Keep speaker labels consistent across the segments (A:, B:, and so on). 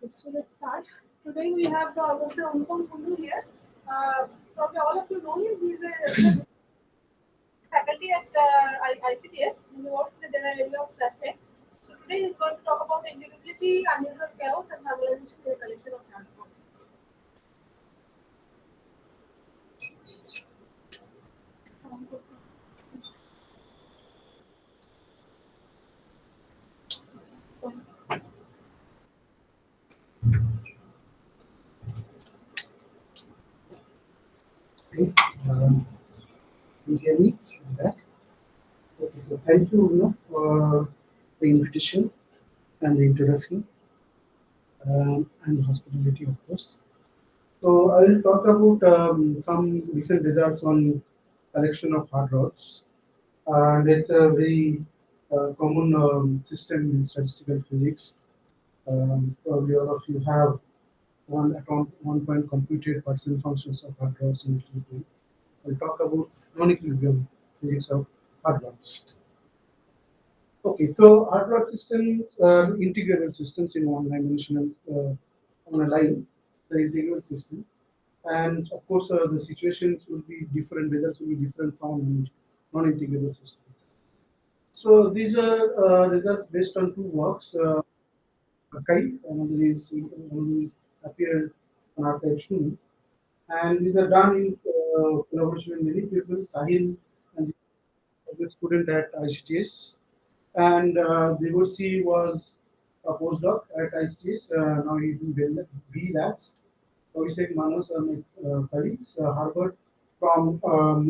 A: So let's start. Today we have Mr. ANUPAM KUNDU here. Probably all of you know him. He is a faculty at ICTS. He works in the general area of static. So today he is going to talk about integrability, unusual chaos, and normalization in the collection of NANUPAM.
B: Okay. Can you hear me? Back. Okay. So thank you, for the invitation and the introduction and hospitality, of course. So I will talk about some recent results on collection of hard rods, and it's a very common system in statistical physics. Probably all of you have one point computed partial functions of hard rods in equilibrium. I'll talk about non-equilibrium physics of hard rods. Okay, so hard rod systems are integrable systems in one dimensional on a line, the integrable system. And of course, the situations will be different, results will be different from non-integrable systems. So these are results based on two works. Archive, another is only appeared on Archive 2. And these are done in collaboration with many people, Sahil and the student at ICTS. And Devorsi was a postdoc at ICTS. Now he's in B Labs. Abhishek Manos are my colleagues, Harvard from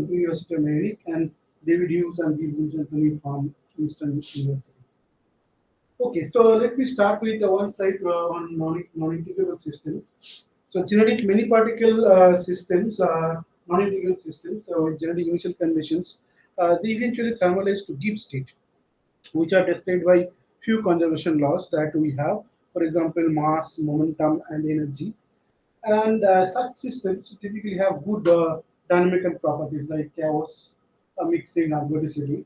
B: University of Merrick, and David Hughes and Steve Anthony from Houston University. Okay, so let me start with the one slide on non-integrable systems. So genetic many particle systems are non-integrable systems with genetic initial conditions. They eventually thermalize to deep state, which are described by few conservation laws that we have. For example, mass, momentum, and energy. And such systems typically have good dynamical properties like chaos, mixing, ergodicity.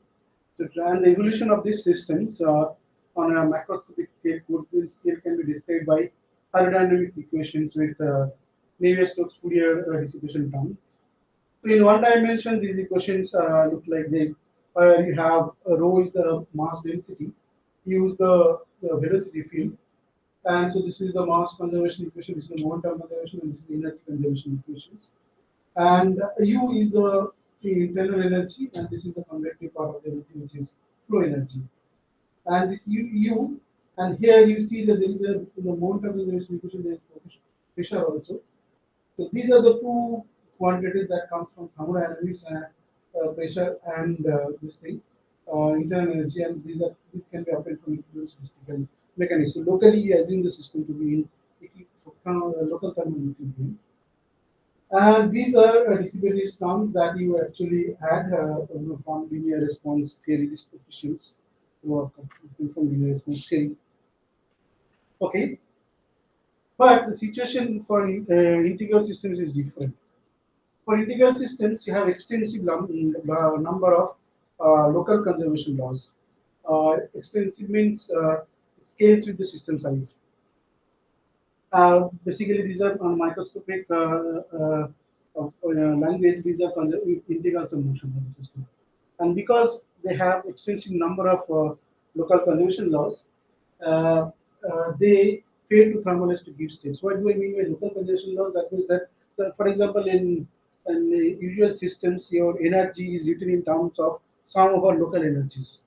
B: So, and the evolution of these systems on a macroscopic scale, scale can be described by aerodynamics equations with Navier-Stokes Fourier dissipation terms. So in one dimension, these equations look like this, where you have rho is the mass density, use the velocity field, and so this is the mass conservation equation, this is the momentum conservation, and this is the energy conservation equations. And U is the internal energy, and this is the convective part of the energy, which is flow energy. And this U, and here you see that there is a in the momentum conservation equation, there is pressure also. So these are the two quantities that comes from thermodynamics and pressure and this thing, internal energy, and these can be obtained from statistical mechanism. So locally, you assume the system to be in local thermal equilibrium. And these are dissipative terms that you actually add from linear response theory coefficients from linear response theory. Okay, but the situation for integral systems is different. For integral systems, you have extensive number of local conservation laws. Extensive means it scales with the system size. Basically, these are on microscopic language. These are integrals of motion of the system, and because they have extensive number of local conservation laws, uh, they fail to thermalize to give states. What do I mean by local conservation laws? That means that, so for example, in the usual systems, your energy is written in terms of some of our local energies.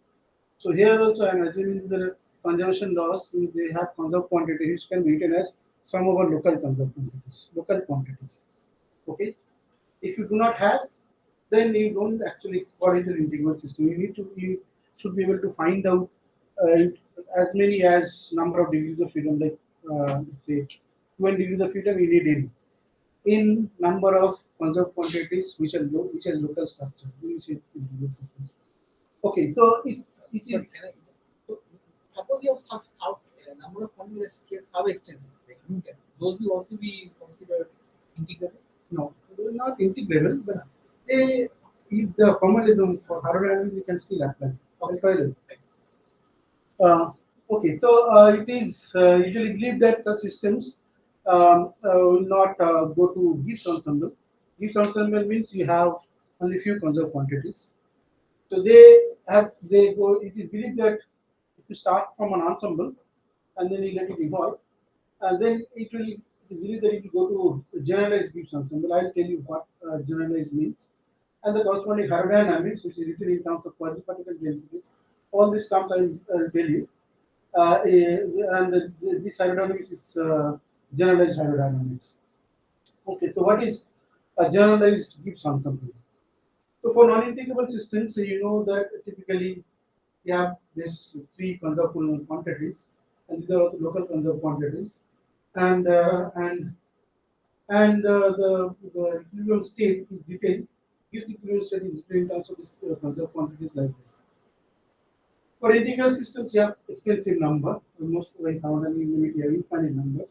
B: So here also I am assuming the conservation laws, they have conserved quantities which can be written as some of our local conserved quantities, local quantities. Okay. If you do not have, then you don't actually fall into the integral system. You should be able to find out as many as number of degrees of freedom, like let's say 20 degrees of freedom you need in number of conserved quantities which are which are local structure. Which is integral system. Okay, so it is.
C: So suppose you have number of formulas scales how extensive, like Newton, those will also be considered integrable.
B: No, they are not integrable, but they, if the formalism for hydrodynamics, you can still apply. I'll try them. Okay, so it is usually believed that such systems will not go to Gibbs ensemble. Gibbs ensemble means you have only few conserved quantities. So they go. It is believed that if you start from an ensemble and then you let it evolve, and then it is believed that it will go to generalized Gibbs ensemble. I'll tell you what generalized means, and the corresponding hydrodynamics, which is written in terms of quasi-particle densities. All these terms I'll tell you. And this hydrodynamics is generalized hydrodynamics. Okay, so what is a generalized Gibbs ensemble? So for non-integrable systems, so you know that typically you have these three conserved quantities, and these are also local conserved quantities, and the equilibrium state is written. Gibbs equilibrium state is written in terms of this conserved quantities like this. For integral systems, you have extensive number, almost like how many limit you have infinite numbers.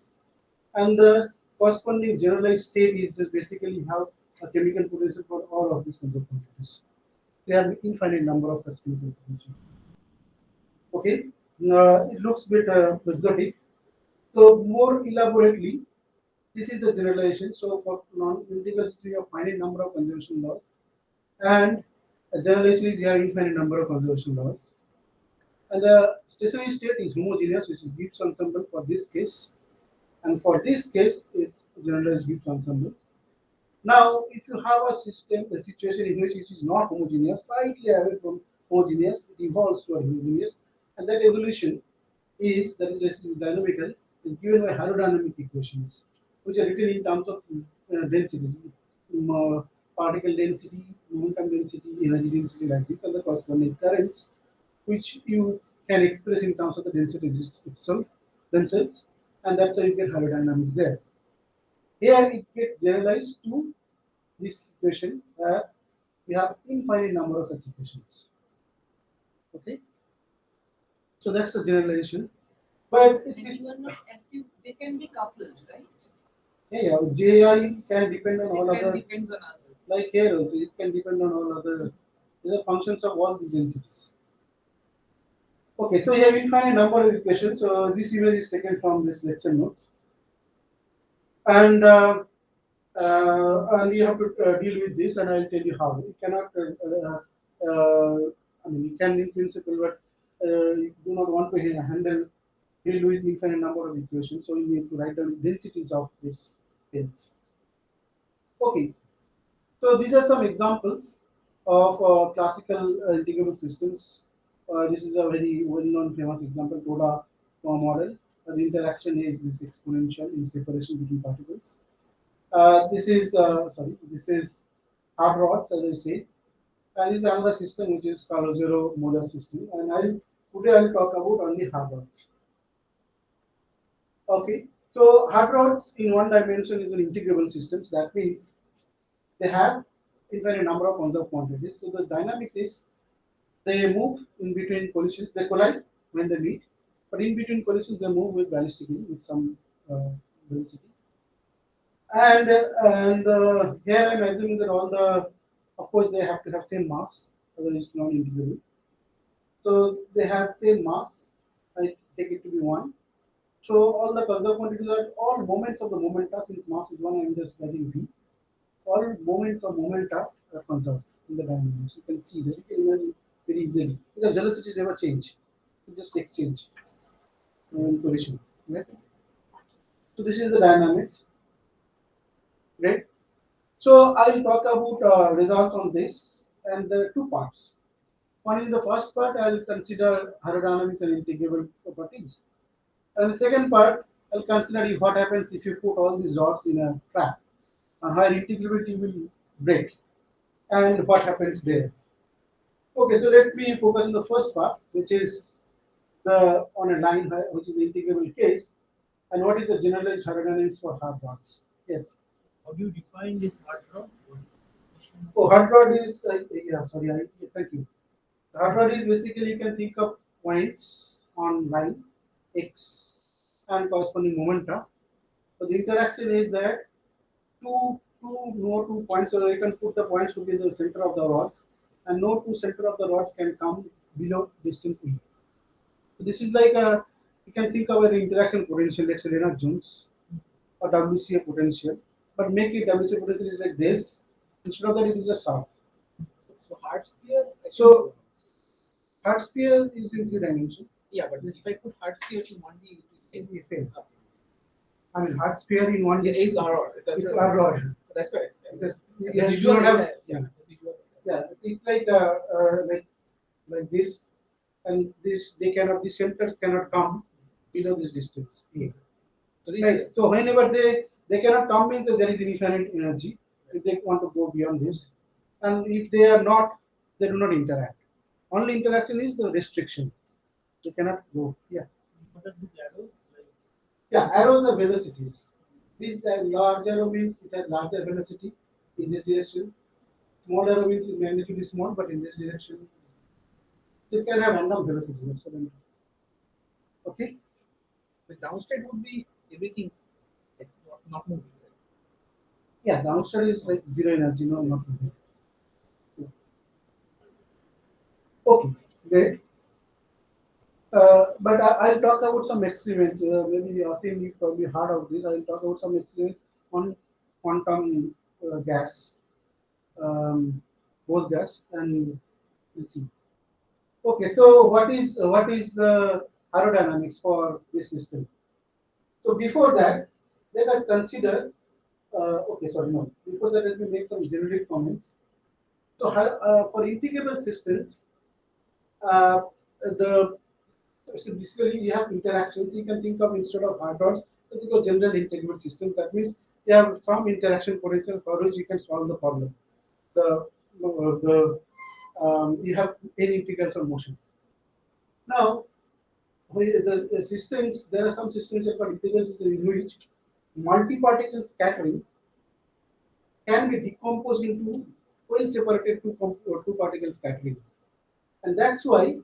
B: And the corresponding generalized state is just basically have a chemical potential for all of these kinds of quantities. They have infinite number of such chemical potential. Okay, it looks a bit exotic. So more elaborately, this is the generalization. So for non-integral system, you have finite number of conservation laws, and a generalization is you have infinite number of conservation laws. And the stationary state is homogeneous, which is Gibbs ensemble for this case. And for this case, it's generalized Gibbs ensemble. Now, if you have a system, a situation in which it is not homogeneous, slightly away from homogeneous, it evolves to a homogeneous, and that evolution is, that is dynamical, is given by hydrodynamic equations, which are written in terms of densities, particle density, momentum density, energy density, like this, and the corresponding currents, which you can express in terms of the densities itself, themselves, and that's how you get hydrodynamics there. Here it gets generalized to this equation where we have infinite number of such equations. Okay, so that's the generalization. But
D: And you are not assume they can be coupled, right?
B: yeah, JI can depend on all
D: It can
B: other,
D: depends on others.
B: like here also, it can depend on all other, the functions of all the densities. Okay, so you have infinite number of equations. So this image is taken from this lecture notes, and and you have to deal with this, and I'll tell you how. You cannot, I mean, you can in principle, but you do not want to deal with infinite number of equations, so you need to write down densities of these fields. Okay, so these are some examples of classical integrable systems. This is a very well-known famous example, Toda model. The interaction is this exponential in separation between particles. This is hard rods, as I say, and this is another system which is called zero molar system. And today I'll talk about only hard rods. Okay, so hard rods in one dimension is an integrable systems. That means they have infinite number of conserved quantities. So the dynamics is they move in between collisions. They collide when they meet, but in between collisions they move with ballistically with some velocity. And here I'm assuming that all the, of course, they have to have same mass, otherwise it's not integrable. So they have same mass. I take it to be one. So all the conserved quantities are all moments of the momenta. Since mass is one, I'm just getting v. All moments of momenta are conserved in the dynamics. You can see that, you can imagine very easily because velocities never change. It just exchange in collision. Right? So this is the dynamics. Right? So I will talk about results on this, and there are two parts. One is the first part, I will consider aerodynamics and integrable properties. And the second part, I'll consider what happens if you put all these rods in a trap, and how integrability will break, and what happens there. Okay, so let me focus on the first part, which is the on a line, which is the integrable case, and what is the generalized aerodynamics for hard rods. Yes.
C: How do you define this hard rod?
B: Oh, hard rod is yeah. Sorry, thank you. Hard rod is basically you can think of points on line x and corresponding momenta. So the interaction is that no two points, so you can put the points to be in the center of the rods, and no two center of the rods can come below distance e. So this is like a, you can think of an interaction potential, let's say Reynolds Jones or WCA potential, but make it WCA potential is like this. Instead of that, it is a shaft.
C: So hard sphere.
B: So hard sphere is in three dimension.
C: Yeah, but if I put hard sphere in 1D,
B: It will be same. I mean, hard sphere in one
C: yeah,
B: is
C: is R.
B: it's R rod.
C: That's right.
B: Because
C: The
B: you
C: visual
B: don't have,
C: is, yeah, the visual.
B: yeah, it's like this, and this they cannot, the centers cannot come below this distance here.
C: So this
B: Right. So whenever they cannot come means that there is infinite energy if they want to go beyond this, and if they are not, they do not interact. Only interaction is the restriction. They cannot go. Yeah.
E: What are these arrows? Like,
B: Yeah, arrows are velocities. This large arrow means it has larger velocity in this direction. Small arrow means its magnitude is small, but in this direction. So it can have random velocity. That's what I mean. Okay.
C: the ground state would be everything like, not moving. Right?
B: Yeah, downside is like zero energy, no, not moving. Okay, great. But I'll talk about some experiments. Maybe I think you probably heard of this. I'll talk about some experiments on quantum gas, Bose gas, and let's see. Okay, so what is the aerodynamics for this system? So before that, let us consider. Okay, sorry, no. Before that, let me make some generic comments. So for integrable systems, uh, the so basically you have interactions. You can think of instead of hadrons, you think of general integrable systems. That means you have some interaction potential for which you can solve the problem. The you have n integrals of motion. Now, the systems, there are some systems that are integrals in which multi-particle scattering can be decomposed into well separated two particle scattering, and that's why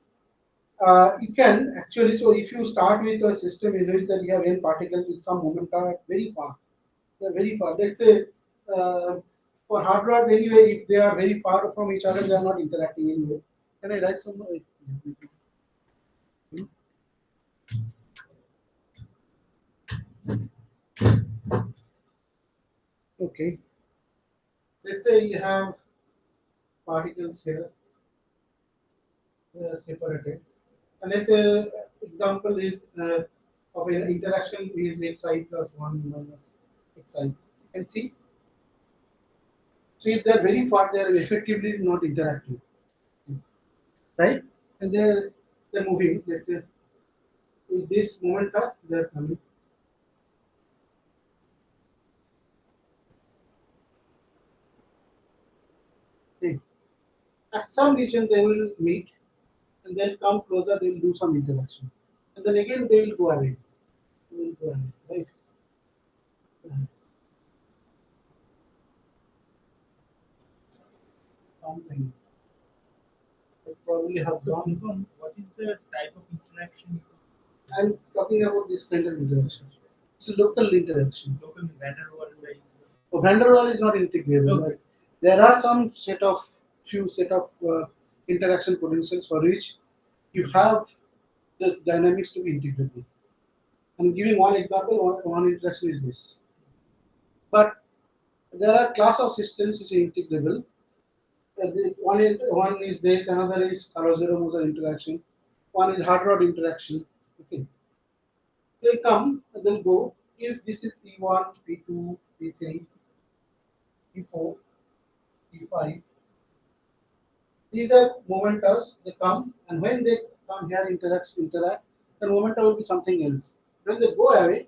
B: you can actually, so if you start with a system in which that you have n particles with some momenta very far, they're very far. Let's say for hard rods anyway, if they are very far from each other, they are not interacting anyway. Can I write some? Okay. Let's say you have particles here, they are separated, and let's say example is of an interaction is xi plus 1 minus xi. You can see. So if they are very far, they are effectively not interacting, right? And they're moving. Let's say with this momenta, they're coming. Okay. At some region they will meet, and then come closer. They will do some interaction, and then again they will go away. They will go away, right? Something. I probably have
E: so
B: gone.
E: Anupam, what is the type of interaction?
B: I'm talking about this kind of interaction. It's a local interaction.
E: Local van der Waals like.
B: So van der Waals is not integrable.
E: Okay.
B: Right? There are some few set of interaction potentials for which you have this dynamics to be integrable. I'm giving one example. One interaction is this. But there are class of systems which are integrable. One is this, another is Caruso-Moser interaction, one is hard rod interaction. Okay, they'll come, they'll go. If this is P1, P2, P3, P4, P5, these are momentas. They come, and when they come here interact, the momenta will be something else. When they go away,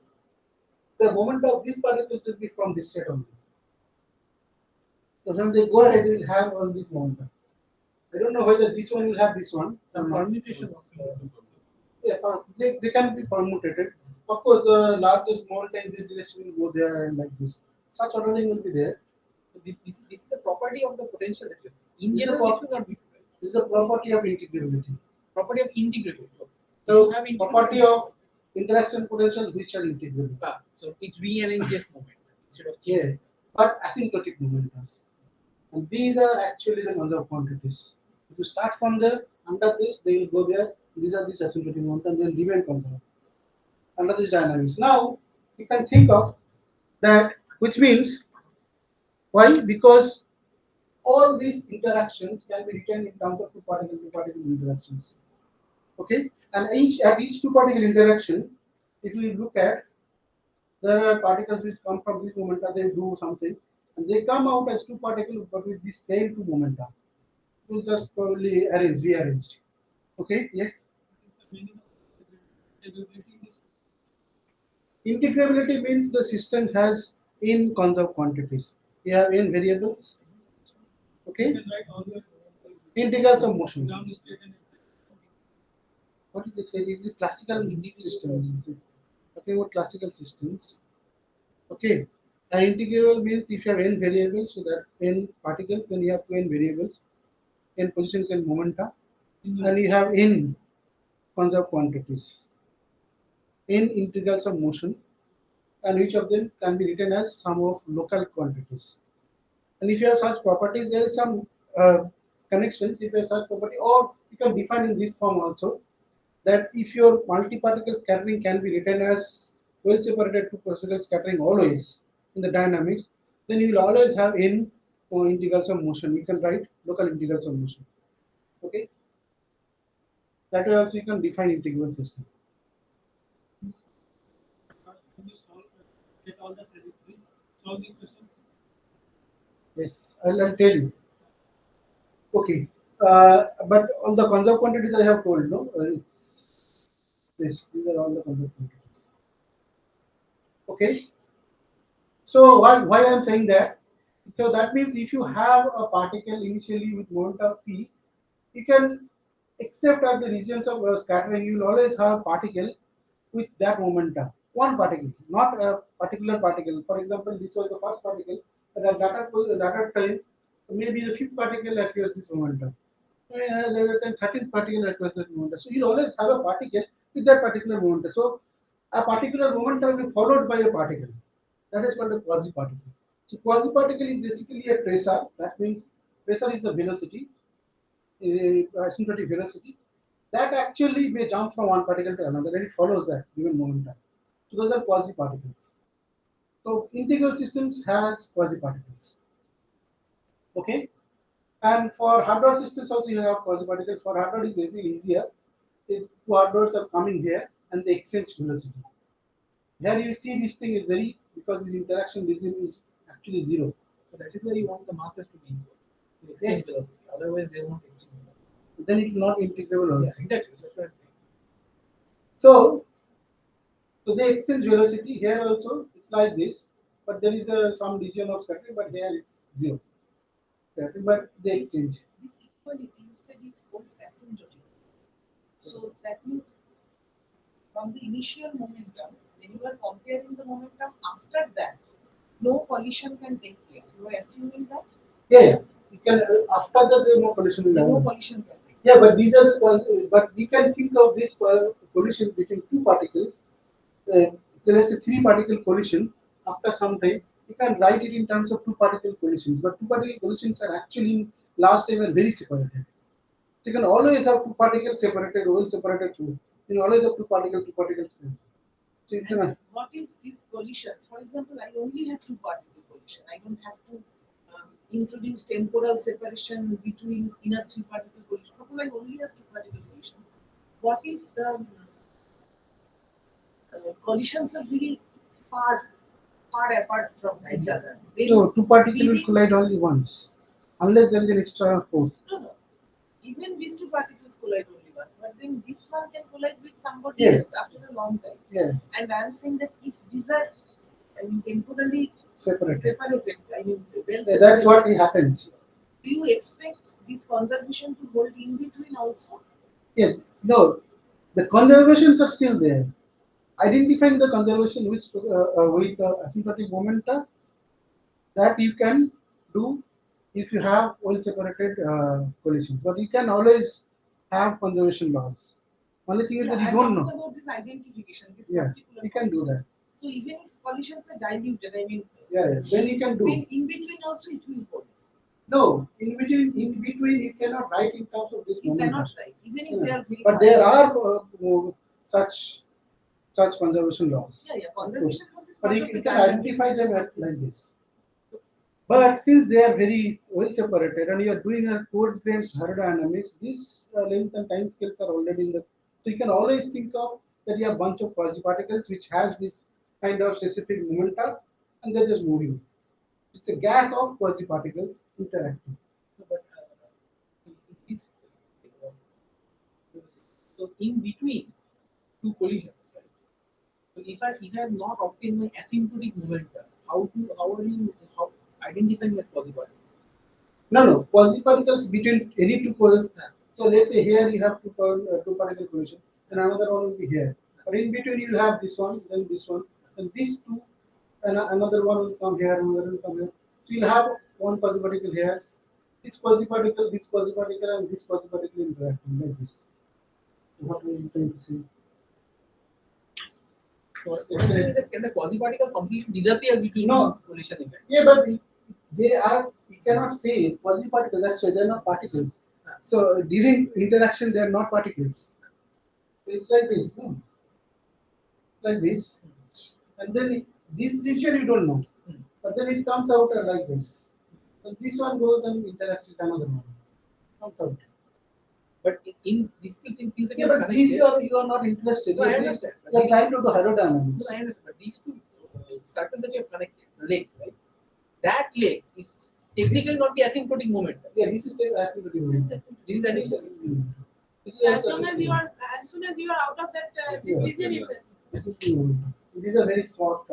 B: the momenta of these particles will be from this set only. So when they go ahead, they will have all these momenta. I don't know whether this one will have this one.
C: Some
B: or not.
C: permutation of
B: Yeah, they can be permutated. Of course, the largest momenta in this direction will go there and like this. Such ordering will be there.
C: so this is the property of the potential that you see. In
B: This is
C: general,
B: a
C: this will not be right.
B: This is a property of integrability.
C: Property of integrability.
B: So,
C: You have
B: property
C: integrability.
B: of interaction potential which are integrable.
C: So it rearranges moment instead of
B: Yeah,
C: change.
B: but asymptotic momentas. And these are actually the Mazur quantities. If you start from there, under this, they will go there, these are these asymptotic momenta, and they'll remain conserved under this dynamics. Now you can think of that, which means why? Because all these interactions can be written in terms of two particle interactions. Okay, and each two particle interaction, if you look at, there are particles which come from this momenta, they do something, and they come out as two particles, but with the same two momenta. It was just probably rearranged. Okay, yes. Integrability means the system has in conserved quantities. You have in variables. Okay, integrals of motion. What is it? It is a classical system. Talking about classical systems. Okay, an integral means if you have n variables, so that n particles, then you have two n variables, n positions and momenta, and you have n conserved quantities, n integrals of motion, and each of them can be written as sum of local quantities. And if you have such properties, there is some connections. If you have such property, or you can define in this form also, that if your multi-particle scattering can be written as well separated two particle scattering always in the dynamics, then you will always have n integrals of motion. You can write local integrals of motion. Okay, that way also you can define integral system.
E: Get all the trajectories, solve the question.
B: Yes, I'll tell you. Okay, but all the conserved quantities I have told, no, it's this. These are all the conserved quantities. Okay, so why I'm saying that? So that means if you have a particle initially with momenta p, you can, except at the regions of scattering, you will always have particle with that momentum. One particle, not a particular particle. For example, this was the first particle, but at later time, maybe the fifth particle acquires this momentum. There were 13th particle acquires that momentum. So you always have a particle with that particular momentum. So a particular momentum will be followed by a particle. That is called a quasi-particle. So quasi-particle is basically a tracer. That means tracer is the velocity, asymptotic velocity, that actually may jump from one particle to another, and it follows that given momentum. So those are quasi-particles. So integral systems has quasi-particles. Okay, and for hardware systems also you have quasi-particles. For hardware is easier. The two hardwares are coming here and they exchange velocity. Here you see this thing is very, because this interaction regime is actually zero.
C: So that is why you want the masses to be equal, to exchange velocity. Otherwise, they won't exchange velocity.
B: Then it will not integrable also.
C: Yeah, exactly. That's what I'm saying.
B: So they exchange velocity here also. It's like this, but there is some region of scattering, but here it's zero. But they exchange.
D: This equality, you said it holds asymptotic. So that means from the initial momentum, when you are comparing the momentum after that, no collision can take place. You are assuming that
B: Yeah. You can after that there is no collision will
D: no
B: happen.
D: collision can take place.
B: Yeah, but these are but we can think of this collision between two particles. So let's say three particle collision. After some time, you can write it in terms of two particle collisions. But two particle collisions are actually in last time are very separated. So you can always have two particles separated, well separated through. You can always have two particles separated. So you can.
D: And what if these collisions, for example, I only have two particle collision. I don't have to introduce temporal separation between inner three particle collision. Suppose I only have two particle collision. What if the collisions are really far apart from each other?
B: So two particles will collide only once, unless there is an external force.
D: No. Even these two particles collide only once, but then this one can collide with somebody
B: Yes.
D: else after a long time.
B: Yeah,
D: And I am saying that if these are, I mean, temporally
B: separated.
D: I mean, well
B: Yeah,
D: separated,
B: that's what happens.
D: do you expect this conservation to hold in between also?
B: Yes, no, the conservations are still there. Identifying the conservation with asymptotic momenta, that you can do if you have well separated collisions. But you can always have conservation laws. Only thing is that you
D: I'm
B: don't
D: talking
B: know.
D: about this identification, this
B: Yeah,
D: particular
B: you can do
D: concept.
B: that.
D: So even if collisions are diluted, I mean,
B: Yeah, then you can do.
D: then in between also it will hold.
B: No, in between you cannot write in terms of this
D: You
B: momentum.
D: cannot write, even if they are very
B: But there are such conservation laws.
D: Yeah, conservation laws is
B: But
D: part
B: you,
D: of the
B: you can
D: guidelines.
B: identify them like this. But since they are very well separated and you are doing a coarse grained aerodynamics, these length and time scales are already in the. So you can always think of that you have a bunch of quasi-particles which has this kind of specific momentum and they're just moving. It's a gas of quasi-particles interacting.
C: No, but in this, so in between two collisions, right? So if I have not obtained my asymptotic momentum, how are you how identifying that possibility?
B: No, quasi-particles between any two particles. So let's say here you have two particle collision, and another one will be here. But in between you will have this one, then this one, and these two, and another one will come here, another will come here. So you'll have one quasi-particle here, this quasi-particle, and this quasi-particle interacting like this. What are you trying to say?
C: So can the quasi-particle completely disappear between
B: No.
C: two collision events?
B: Yeah, but they are, you cannot say quasi-particles, that's why they're not particles. So during interaction, they are not particles. It's like this, no? Like this. And then this region you don't know. But then it comes out like this. And this one goes and interacts with another one. Comes out.
C: But in these things that
B: Yeah,
C: are
B: but these
C: connected.
B: you are not interested.
C: No, I understand.
B: You are trying to do
C: No,
B: aerodynamics.
C: I understand. But these two circles that you have connected, the leg, right? That leg is technically not the asymptotic momentum.
B: Yeah, this is the activity movement.
C: This is asymptotic.
B: This is
A: As soon as you are out of that this region, it's
B: This is the movement. These are very short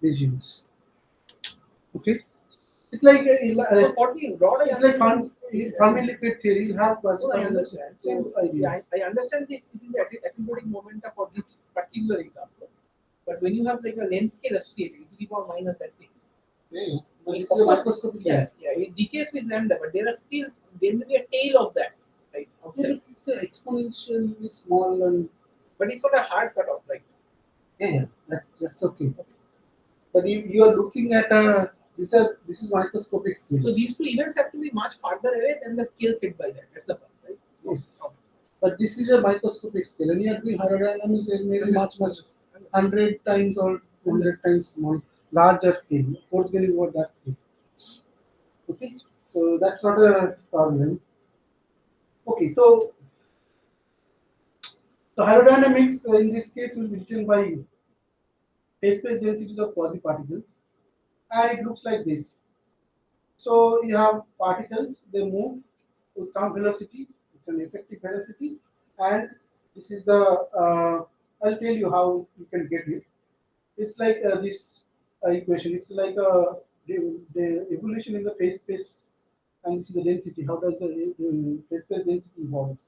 B: regions. Okay. It's like
C: So for the rod, I
B: it's like
C: understand.
B: Fermi liquid theory. You have
C: No, I understand.
B: same
C: So, yeah,
B: ideas.
C: I understand this is the asymptotic momentum for this particular example. But when you have like a length scale associated, e to the power minus that thing.
B: Yeah. But
C: It-
B: this is a microscopic.
C: Yeah, it decays with lambda, but there may be a tail of that, right? Outside.
B: It's exponentially small and
C: But it's not a hard cutoff, right?
B: yeah, that's okay. But you are looking at a this is microscopic scale.
C: So these two events have to be much farther away than the scale set by that. That's the point, right?
B: Yes. But this is a microscopic scale, and you are doing aerodynamics it may be much 100 times or 100 times more larger scale. What's going to be what that scale? Okay, so that's not a problem. Okay, so the aerodynamics in this case will be written by phase space densities of quasi-particles, and it looks like this. So you have particles, they move with some velocity, it's an effective velocity, and this is the, I'll tell you how you can get it. It's like this equation, it's like the evolution in the phase space, and this is the density, how does the phase space density evolves.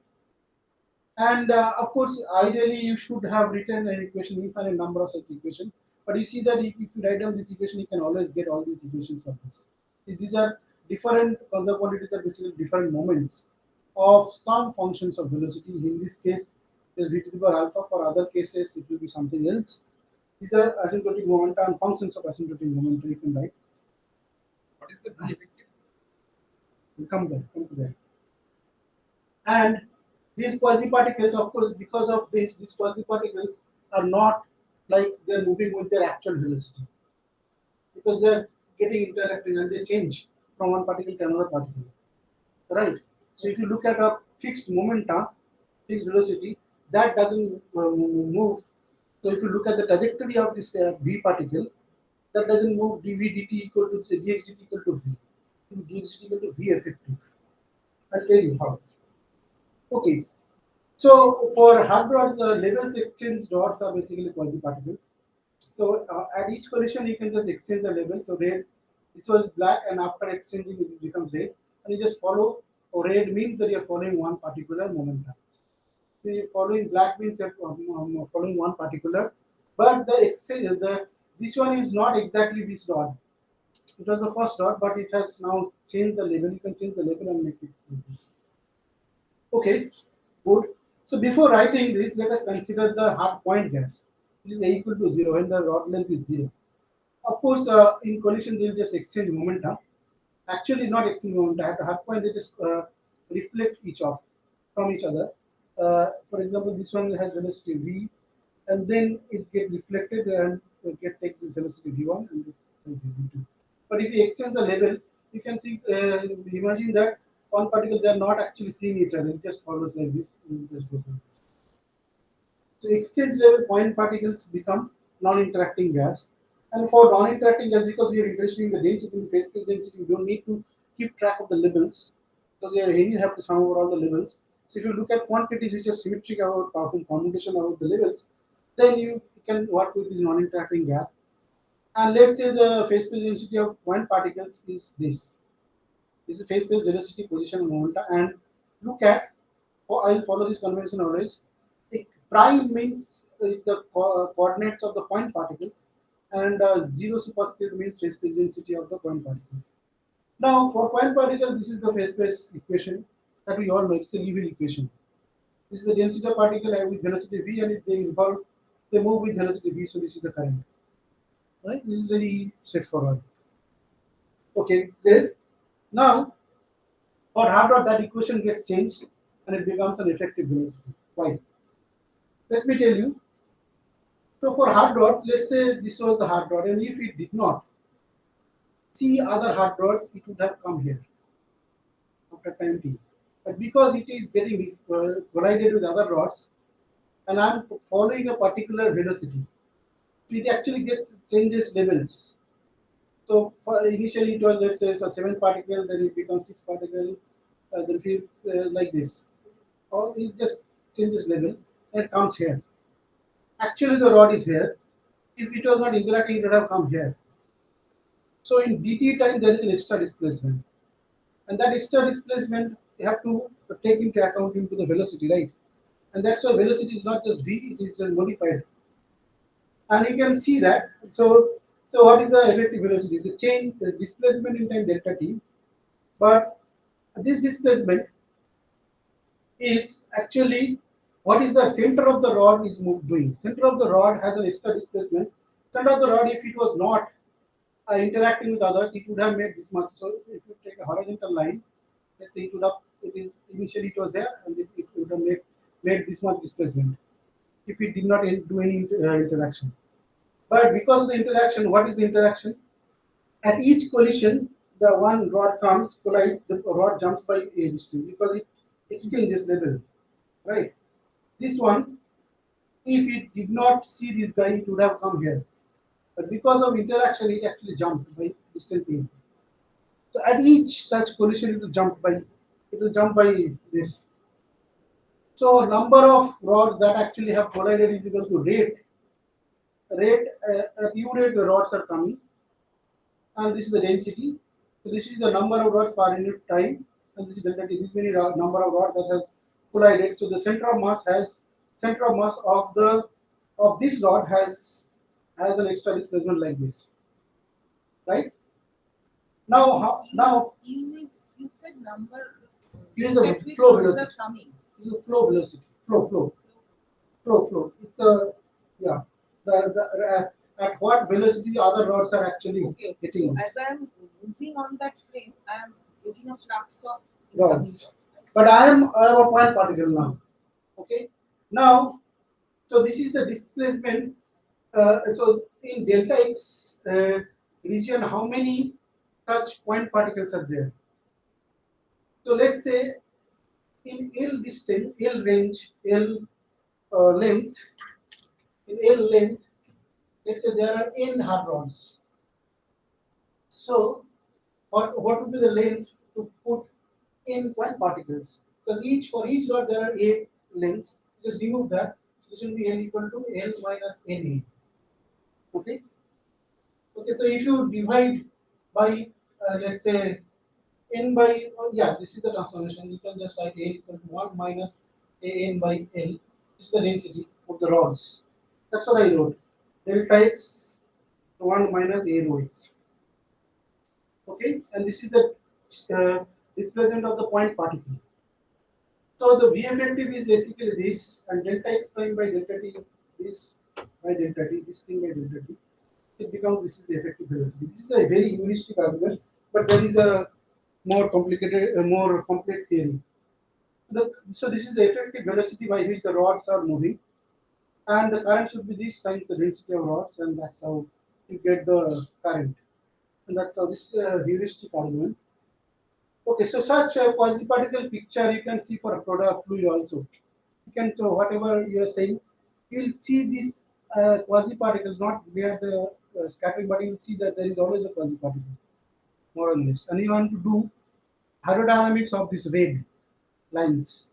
B: And of course, ideally you should have written an equation, infinite number of such equations. But you see that if you write down this equation, you can always get all these equations from this. These are different conserved quantities are basically different moments of some functions of velocity. In this case, is v to the power alpha. For other cases, it will be something else. These are asymptotic momenta and functions of asymptotic momenta. You can write.
C: What is the B effective?
B: We'll come there. Come to that. And these quasi-particles, of course, because of this, these quasi-particles are not like they're moving with their actual velocity because they're getting interacting and they change from one particle to another particle, right? So if you look at a fixed momentum, fixed velocity, that doesn't move. So if you look at the trajectory of this v particle, that doesn't move dv dt equal to dx dt equal to v. Dx dt equal to v effective. I'll tell you how. Okay, so for hard rods, levels exchange dots are basically quasi-particles. So at each collision, you can just exchange the level. So red, this was black, and after exchanging, it becomes red, and you just follow. Or red means that you're following one particular momentum. So you're following black means you're following one particular, but the exchange, this one is not exactly this dot. It was the first dot, but it has now changed the level. You can change the level and make it like this. Okay, good. So before writing this, let us consider the hard point gas. It is equal to 0 when the rod length is 0. Of course, in collision, they will just exchange momentum. actually not exceeding moment. At a half point, they just reflect each off from each other. For example, this one has velocity v, and then it gets reflected and takes this velocity v1 and v2. But if you extend the level, you can think, imagine that one particle they are not actually seeing each other. It just follows like this. And it just goes like this. So exchange level point particles become non-interacting gas. And for non-interacting gas, because we are interested in the density, in phase space density, you don't need to keep track of the levels because you have to sum over all the levels. So if you look at quantities which are symmetric about commutation about the levels, then you can work with this non-interacting gas. And let's say the phase space density of point particles is this. This is phase space velocity, position, and momentum. And look at, I'll follow this convention always. Prime means the coordinates of the point particles, and zero superscript means phase space density of the point particles. Now, for point particles, this is the phase space equation that we all know. It's a Liouville equation. This is the density of particle with velocity v, and if they move with velocity v, so this is the current. Right? This is very straightforward. Okay, good. Now, for hard rod, that equation gets changed, and it becomes an effective velocity. Why? Let me tell you. So for hard rod, let's say this was the hard rod, and if it did not see other hard rods, it would have come here after time t. But because it is getting collided with other rods, and I'm following a particular velocity, it actually gets changes levels. So initially it was, let's say, a 7 particle, then it becomes 6 particle, then like this, or it just changes level and it comes here. Actually, the rod is here. If it was not interacting, it would have come here. So in dt time, there is an extra displacement. And that extra displacement, you have to take into account into the velocity, right? And that's why velocity is not just v, it is modified. And you can see that. So what is the effective velocity? The change, the displacement in time delta t. But this displacement is actually what is the center of the rod is doing. Center of the rod has an extra displacement. Center of the rod, if it was not interacting with others, it would have made this much. So if you take a horizontal line, let's say it is initially it was there, and it would have made this much displacement if it did not do any interaction. But because of the interaction, what is the interaction? At each collision, the one rod collides, the rod jumps by a distance because it exchanges level, right? This one, if it did not see this guy, it would have come here. But because of interaction, it actually jumped by distancing. So at each such collision, it will jump by this. So number of rods that actually have collided is equal to rate. At u rate, the rods are coming, and this is the density. So this is the number of rods per unit time, and this is delta t. This many number of rods that has collided. So the center of mass of this rod has an extra displacement like this, right? Now
D: you said number.
B: Here's the
D: Which
B: flow
D: rods
B: velocity.
D: are coming?
B: This is flow velocity. Flow. It's a yeah. At what velocity the other rods are actually
D: Okay.
B: hitting.
D: So as I am moving on that frame, I am getting a flux of
B: Rods. But I am a point particle now. Okay. Now, so this is the displacement. So in delta x region, how many such point particles are there? So let's say in L distance, L range, L length, in L length, let's say there are n hadrons. So what would be the length to put in point particles? So for each dot there are a lengths. Just remove that. This will be n equal to L minus Na. Okay. Okay. So if you divide by let's say n by yeah, this is the transformation. You can just write a equal to 1 minus an by L. This is the density of the rods. That's what I wrote. Delta x 1 minus a rho x. Okay, and this is the displacement of the point particle. So the V effective is basically this, and delta x prime by delta t is this by delta t, this thing by delta t. It becomes this is the effective velocity. This is a very heuristic argument, but there is a more complicated, more complex theory. So this is the effective velocity by which the rods are moving, and the current should be this times the density of rods, and that's how you get the current. And that's how this heuristic argument. Okay, so such a quasi-particle picture you can see for a product fluid also. You can, so whatever you are saying, you will see these quasi-particles not near the scattering, but you will see that there is always a quasi-particle, more or less. And you want to do aerodynamics of these red lines,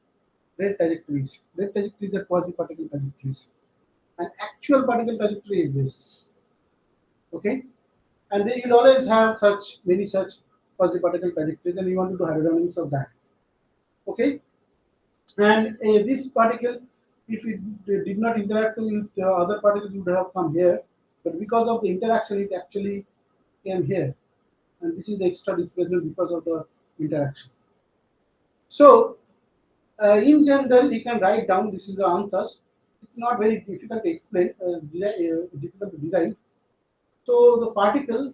B: red trajectories. Red trajectories are quasi-particle trajectories. An actual particle trajectory is this. Okay, and then you'll always have such many such quasi-particle trajectories, and you want to do aerodynamics of that. Okay, and this particle, if it did not interact with other particles, it would have come here, but because of the interaction, it actually came here, and this is the extra displacement because of the interaction. So, in general, you can write down this is the answers. It's not very difficult to explain, difficult to derive. So the particle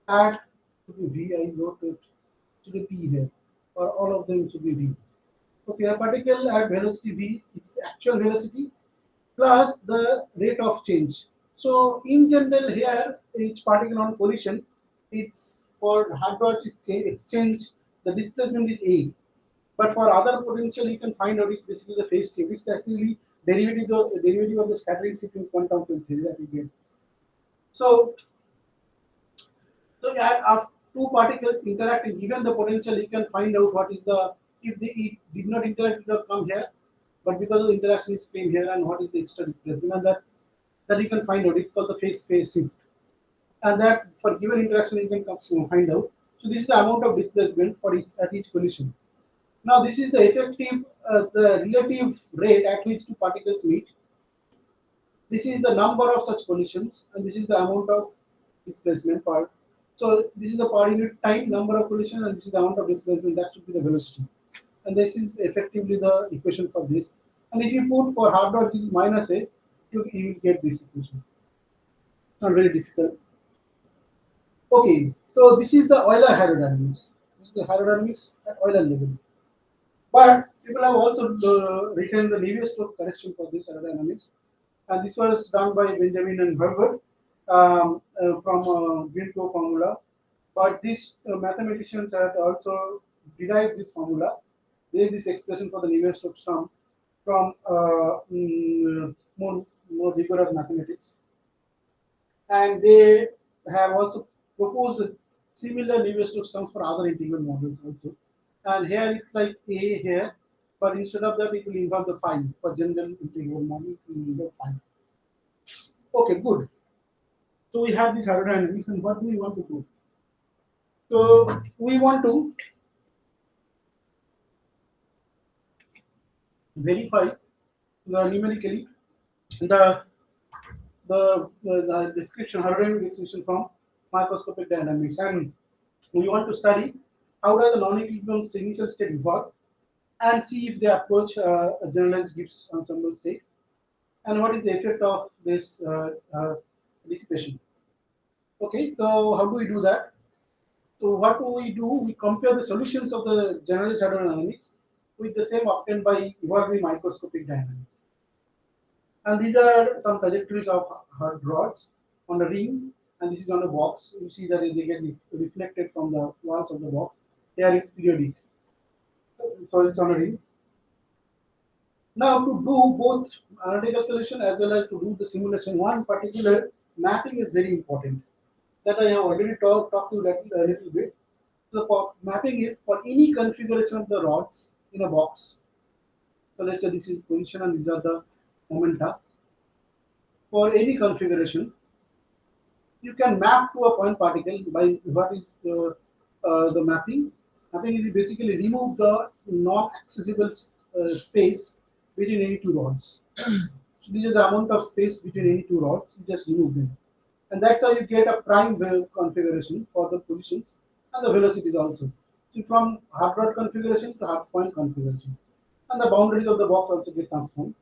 B: at should be V, I wrote it should be P here, or all of them should be V. Okay, a particle at velocity V, its actual velocity plus the rate of change. So in general here, each particle on collision, it's for hard exchange, the displacement is A. But for other potential, you can find out it's basically the phase shift. It's actually derivative of the scattering shift in quantum field theory that we get. So yeah, of two particles interacting, given the potential, you can find out what is the, if it did not interact, it would have come here, but because of the interaction, it's came here, and what is the extra displacement, and that you can find out. It's called the phase shift, and that for given interaction, you can find out. So this is the amount of displacement for each at each collision. Now this is the effective, the relative rate at which two particles meet. This is the number of such collisions, and this is the amount of displacement part. So this is the per unit time number of collisions, and this is the amount of displacement. That should be the velocity, and this is effectively the equation for this. And if you put for half dot is minus a, you will get this equation. Not very difficult. Okay, so this is the Euler aerodynamics. This is the aerodynamics at Euler level. But people have also written the Navier-Stokes correction for this aerodynamics, and this was done by Benjamin and Herbert from Green-Coe formula. But these mathematicians had also derived this formula, derived this expression for the Navier-Stokes sum from more rigorous mathematics, and they have also proposed similar Navier-Stokes sums for other integral models also. And here it's like A here, but instead of that, it will involve the phi for general integral model. It will involve phi. Okay, good. So we have this aerodynamics, and what do we want to do? So we want to verify numerically the description, aerodynamic description from microscopic dynamics, and we want to study how does the non-equilibrium initial state evolve, and see if they approach a generalized Gibbs ensemble state, and what is the effect of this dissipation. Okay, so how do we do that? So what do? We compare the solutions of the generalized hydrodynamics with the same obtained by evolving microscopic dynamics. And these are some trajectories of hard rods on a ring, and this is on a box. You see that they get reflected from the walls of the box. Here it's periodic, so it's on a ring. Now to do both analytical solution as well as to do the simulation, one particular mapping is very important. That I have already talked to you a little bit. The mapping is for any configuration of the rods in a box. So let's say this is position and these are the momenta. For any configuration, you can map to a point particle by what is the mapping. Mapping is basically remove the non-accessible space between any two rods. So these are the amount of space between any two rods. You just remove them, and that's how you get a prime wave configuration for the positions and the velocities also. So from half rod configuration to half point configuration, and the boundaries of the box also get transformed.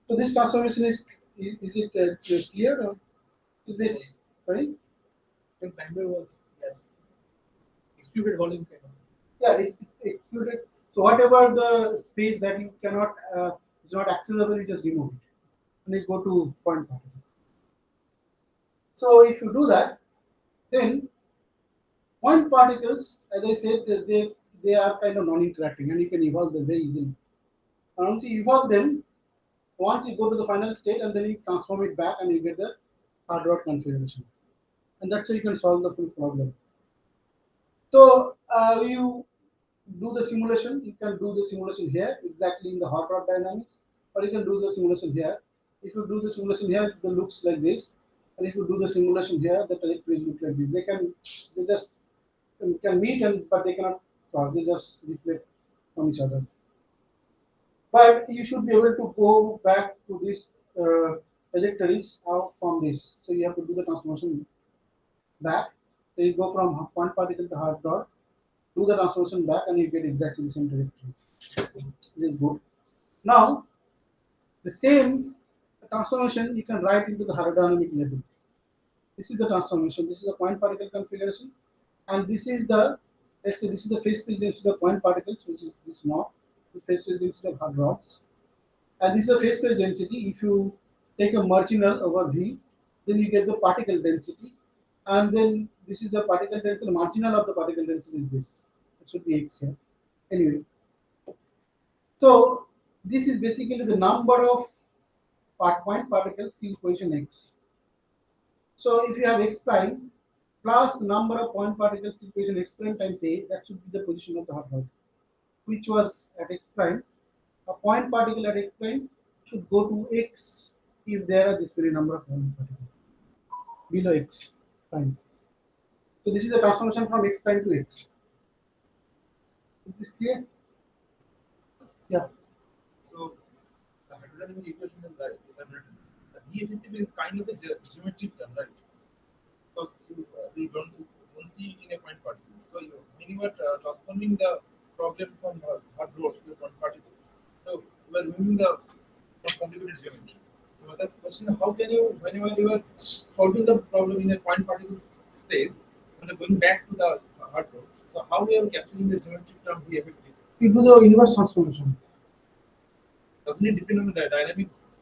B: So this transformation is it clear? Or is this sorry?
C: In Bangalore was, yes, distributed volume kind of.
B: Yeah, it's excluded. So whatever the space that you cannot is not accessible, you just remove it, and you go to point particles. So if you do that, then point particles, as I said, they are kind of non-interacting, and you can evolve them very easily. And once you evolve them, once you go to the final state, and then you transform it back, and you get the hard rod configuration, and that's how you can solve the full problem. So you do the simulation. You can do the simulation here exactly in the hot rod dynamics, or you can do the simulation here. If you do the simulation here, it looks like this, and if you do the simulation here, the trajectories look like this. They just can meet, and but they cannot cross. They just reflect from each other. But you should be able to go back to these trajectories out from this. So you have to do the transformation back. So you go from one particle to hard rod, do the transformation back, and you get exactly the same trajectories. This is good. Now, the same transformation you can write into the aerodynamic level. This is the transformation. This is the point particle configuration, and this is the, let's say, this is the phase space density of point particles, which is this knot. The phase space density of hard rods, and this is the phase space density. If you take a marginal over V, then you get the particle density, and then this is the particle density. The marginal of the particle density is this. It should be X here. Anyway, so this is basically the number of point particles in position X. So if you have X prime plus the number of point particles in position X prime times A, that should be the position of the hot rod, which was at X prime. A point particle at X prime should go to X if there are this very number of point particles below X prime. So this is the transformation from X prime to X. Is this clear? Yeah.
E: So the hydrodynamic equation is right. The D effective is kind of a geometric term, right? Because we don't see it in a point particle. So when you are transforming the problem from hard rods to point particles, so we are removing the complicated geometry. So the question is, how can you, whenever you are solving the problem in a point particle space, when you're going back to the hard rod, so how we are capturing the geometric term D effective?
B: You do the inverse transformation.
E: Doesn't it depend on the dynamics?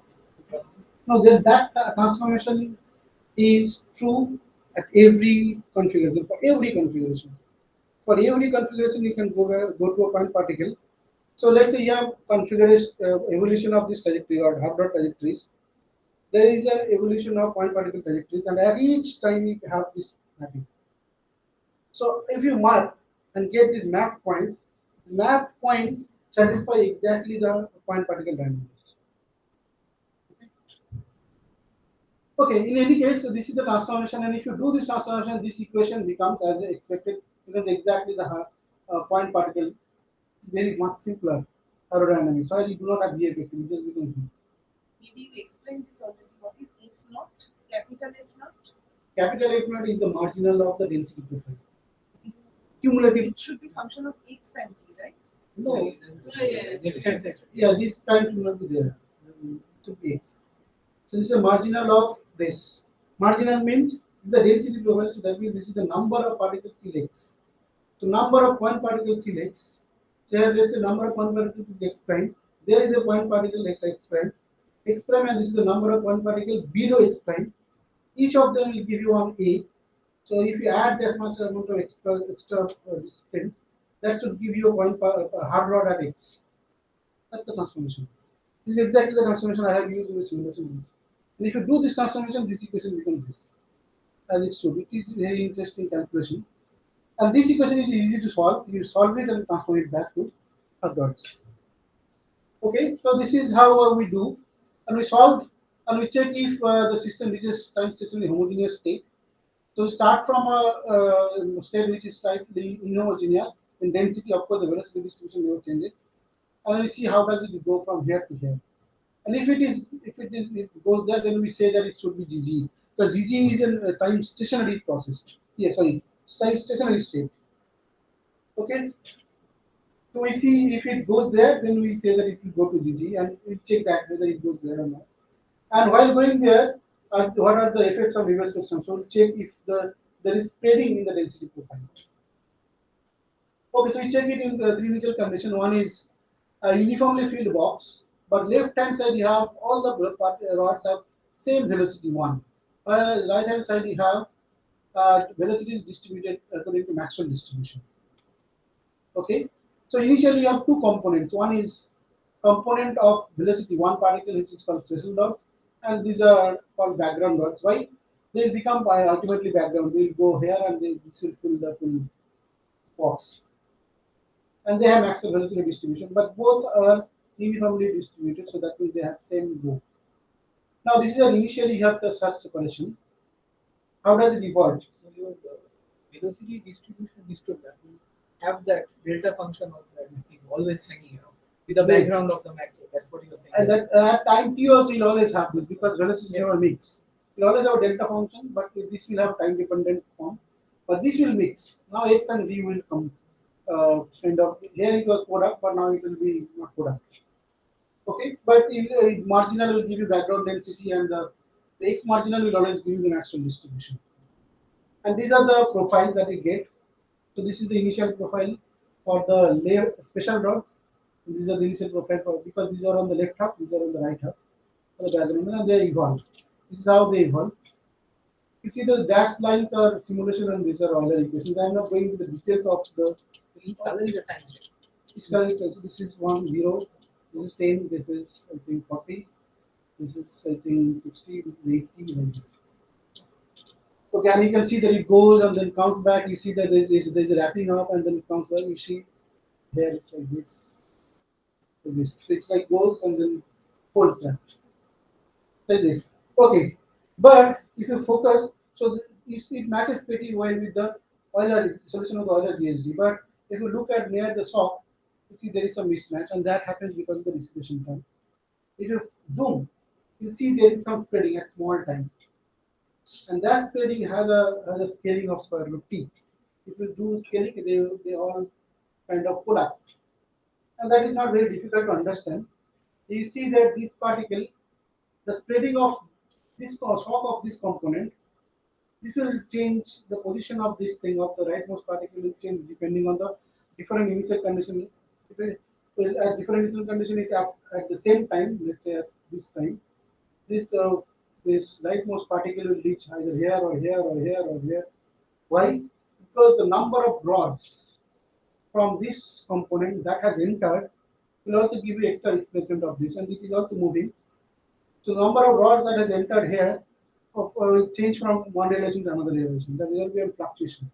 B: No, that transformation is true at every configuration. For every configuration, you can go to a point particle. So let's say you have configuration evolution of this trajectory or hard rod trajectories. There is an evolution of point particle trajectories, and at each time you have this mapping. So if you mark and get these map points satisfy exactly the point particle dynamics. Okay, in any case, so this is the transformation, and if you do this transformation, this equation becomes as expected, because exactly the point particle very much simpler aerodynamics. So you do not have here, it just becomes V.
D: Maybe you explained this already. What is F naught? Capital F naught?
B: Capital F naught is the marginal of the density profile. Cumulative.
D: It should be function of X and T, right?
B: No.
A: Yeah.
B: Yeah, this time should not be there. It should be X. So this is a marginal of this. Marginal means the density profile, so that means this is the number of particles in X. So number of point particles in X. So here there is a number of point particles in X prime. There is a point particle like X prime. X prime, and this is the number of point particles below X prime. Each of them will give you one A. So if you add this much amount of extra distance, that should give you a hard rod at X. That's the transformation. This is exactly the transformation I have used in the simulation. And if you do this transformation, this equation becomes this, as it should. It is very interesting calculation. And this equation is easy to solve. You solve it and transform it back to hard rods. Okay, so this is how we do, and we solve and we check if the system reaches time stationary homogeneous state. So we start from a state which is slightly inhomogeneous in density. Of course, the velocity distribution never changes, and we see how does it go from here to here. And if it goes there, then we say that it should be GG, because GG is a time stationary process. Yeah, sorry, time stationary state. Okay. So we see if it goes there, then we say that it will go to GG, and we check that whether it goes there or not. And while going there, what are the effects of reverse friction? So we check if there is spreading in the density profile. Okay, so we check it in the three initial conditions. One is a uniformly filled box, but left hand side you have all the rods have same velocity one. Right hand side you have velocity is distributed according to Maxwell distribution. Okay, so initially you have two components. One is component of velocity one particle which is called threshold dots, and these are called background dots. Why? They will become ultimately background. They will go here and this will fill the full box. And they have Maxwell velocity distribution, but both are uniformly distributed, so that means they have same go. Now this is an initially you have such separation. How does it evolve?
C: So your velocity distribution histogram will have that delta function of that thing always hanging around with the background of the maximum. That's what you're saying.
B: And that at time t also will always have this because velocity never mix. Will always have a delta function, but this will have time dependent form. But this will mix. Now x and v will come kind of here it was product, but now it will be not product. Okay, but marginal will give you background density, and the x marginal will always give you the Maxwell distribution. And these are the profiles that we get. So this is the initial profile for the layer special rods. And these are the initial profile for because these are on the left half, these are on the right half for the background, and they evolve. This is how they evolve. You see the dashed lines are simulation, and these are Euler equations. I am not going into the details of the.
C: So each color is a time step.
B: Each color is so this is 1 0, this is 10, this is I think 40, this is I think 60, this is 80, like this. Okay, and you can see that it goes and then comes back. You see that there's a wrapping up and then it comes back. You see there it's like this. Like this. So it's like goes and then folds back. Like this. Okay. But if you focus, so you see it matches pretty well with the Euler solution of the Euler GSD. But if you look at near the sock, you see there is some mismatch, and that happens because of the dissipation time. If you zoom, you see there is some spreading at small time. And that scaling has a scaling of square root t. If you do scaling, they all kind of collapse. And that is not very difficult to understand. You see that this particle, the spreading of this shock of this component, this will change the position of this thing of the rightmost particle will change depending on the different initial condition. At different initial condition, it at the same time, let's say at this time, this this rightmost particle will reach either here or here or here or here. Why? Because the number of rods from this component that has entered will also give you extra displacement of this, and it is also moving. So the number of rods that has entered here will change from one relation to another relation. There will be a fluctuation.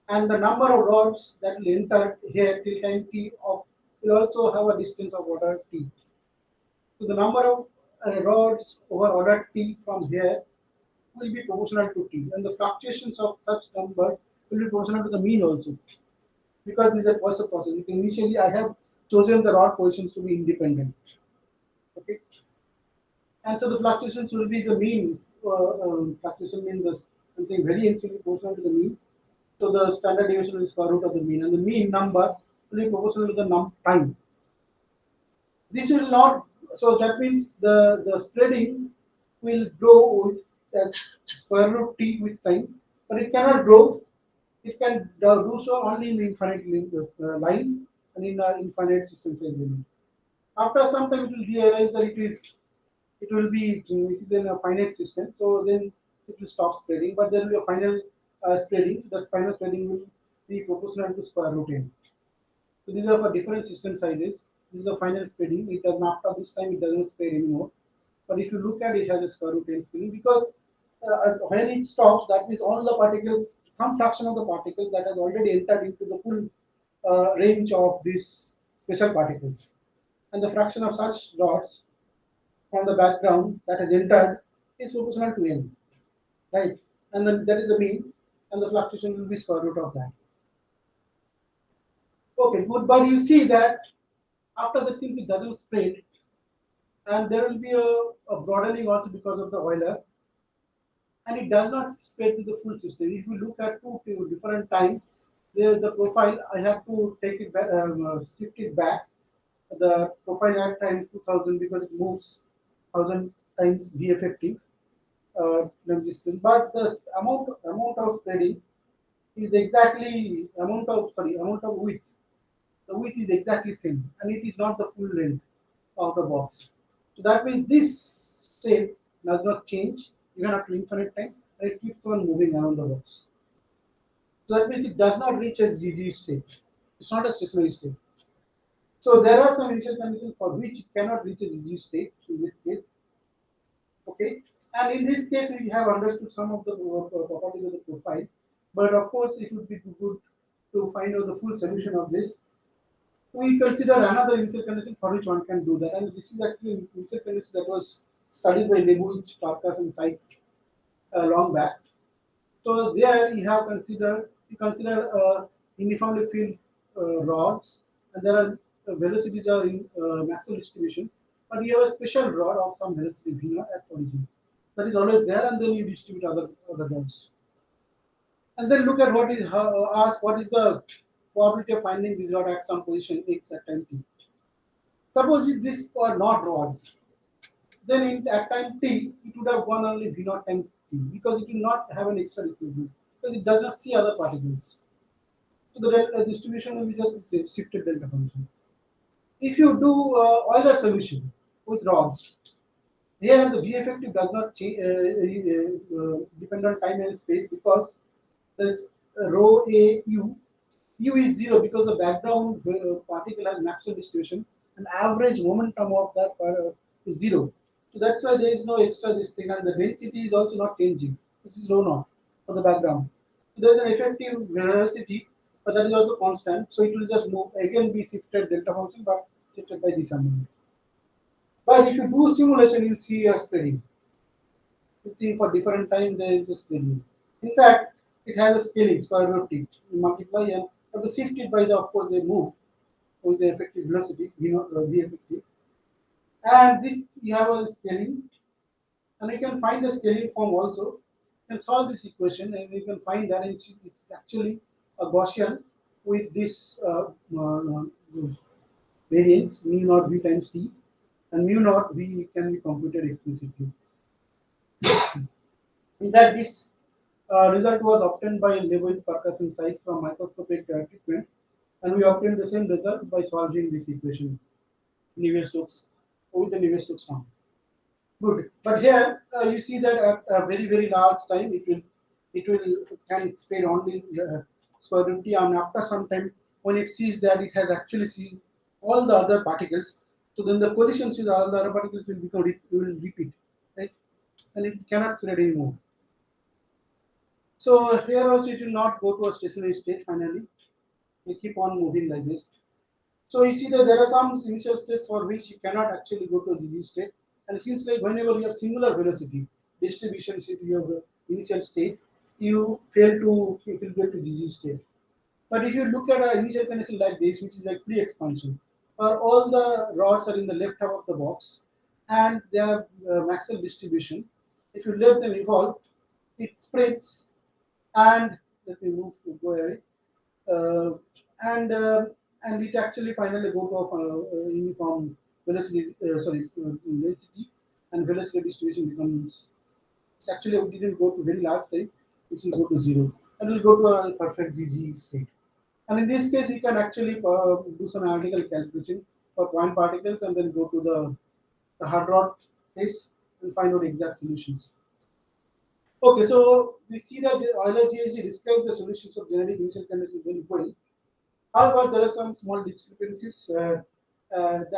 B: And the number of rods that will enter here till time t of will also have a distance of order t. So the number of rods over order t from here will be proportional to t, and the fluctuations of such number will be proportional to the mean also, because these are first process. Initially, I have chosen the rod positions to be independent. Okay, and so the fluctuations will be the mean. Fluctuation means this. I'm saying variance will be proportional to the mean. So the standard deviation is square root of the mean, and the mean number will be proportional to the time. This will not, so that means the spreading will grow with as square root t with time, but it cannot grow. It can do so only in the infinite line and in infinite system size limit. After some time, it will realize that it will be it is in a finite system, so then it will stop spreading. But there will be a final spreading. The final spreading will be proportional to square root n. So these are for different system sizes. This is a final spreading. It does not after this time it doesn't spread anymore. But if you look at it, it has a square root n spreading because when it stops, that means all the particles, some fraction of the particles that has already entered into the full range of these special particles, and the fraction of such dots from the background that has entered is proportional to n, right? And then that is the mean, and the fluctuation will be square root of that. Okay, good, but you see that after that since it doesn't spread, and there will be a broadening also because of the Euler, and it does not spread to the full system. If you look at two different times, there the profile I have to take it back, shift it back. The profile at time 2000 because it moves 1000 times V effective distance, but the amount of spreading is exactly amount of width. The width is exactly same, and it is not the full length of the box. So that means this shape does not change even after infinite time, and it keeps on moving around the box. So that means it does not reach a GG state. It's not a stationary state. So there are some initial conditions for which it cannot reach a GG state in this case. Okay, and in this case we have understood some of the properties of the profile, but of course it would be good to find out the full solution of this. We consider another initial condition for which one can do that, and this is actually an initial condition that was studied by Lebowitz, Farkas, and Sykes long back. So there you consider uniformly filled rods, and there are velocities are in Maxwell distribution, but you have a special rod of some velocity v naught at origin. That is always there, and then you distribute other rods. And then look at what is ask what is the probability of finding this rod at some position x at time t. Suppose if these are not rods, then at time t it would have gone only v naught time t because it will not have an extra displacement because it does not see other particles. So the distribution will be just shifted delta function. If you do Euler solution with rods, here the v effective does not change, depend on time and space because there's rho a u. U is 0 because the background particle has Maxwell distribution and average momentum of that is 0. So that's why there is no extra this thing, and the density is also not changing. This is rho naught for the background. So there is an effective velocity, but that is also constant. So it will just move again be shifted delta function, but shifted by this amount. But if you do simulation, you see a spreading. You see for different time there is a scaling. In fact, it has a scaling square root t. You multiply and have to shift it by the of course they move with the effective velocity, v effective. And this you have a scaling, and you can find the scaling form also. You can solve this equation and you can find that it's actually a Gaussian with this variance mu naught v times t, and mu naught v can be computed explicitly. In fact, this result was obtained by Lebowitz, Farkas, and Sykes from microscopic treatment, and we obtained the same result by solving this equation, Navier-Stokes, with the Navier-Stokes form. Good, but here you see that at a very large time it will can spread only square root t, and after some time when it sees that it has actually seen all the other particles, so then the collisions with all the other particles will will repeat, right, and it cannot spread anymore. So here also it will not go to a stationary state finally. We keep on moving like this. So you see that there are some initial states for which you cannot actually go to a GG state. And it seems like whenever you have similar velocity distributions into your initial state, you fail to get to GG state. But if you look at an initial condition like this, which is like free expansion, or all the rods are in the left half of the box, and they have Maxwell distribution, if you let them evolve, it spreads, and let me move to go away, uh, and uh, and it actually finally go to a uniform velocity, density, and velocity distribution becomes. It's actually we didn't go to very large state, which will go to 0, and will go to a perfect GG state. And in this case, you can actually do some analytical calculation for point particles, and then go to the hard rod case and find out exact solutions. Okay, so we see that the Euler GSG describes the solutions of generic initial conditions very well. However, there are some small discrepancies that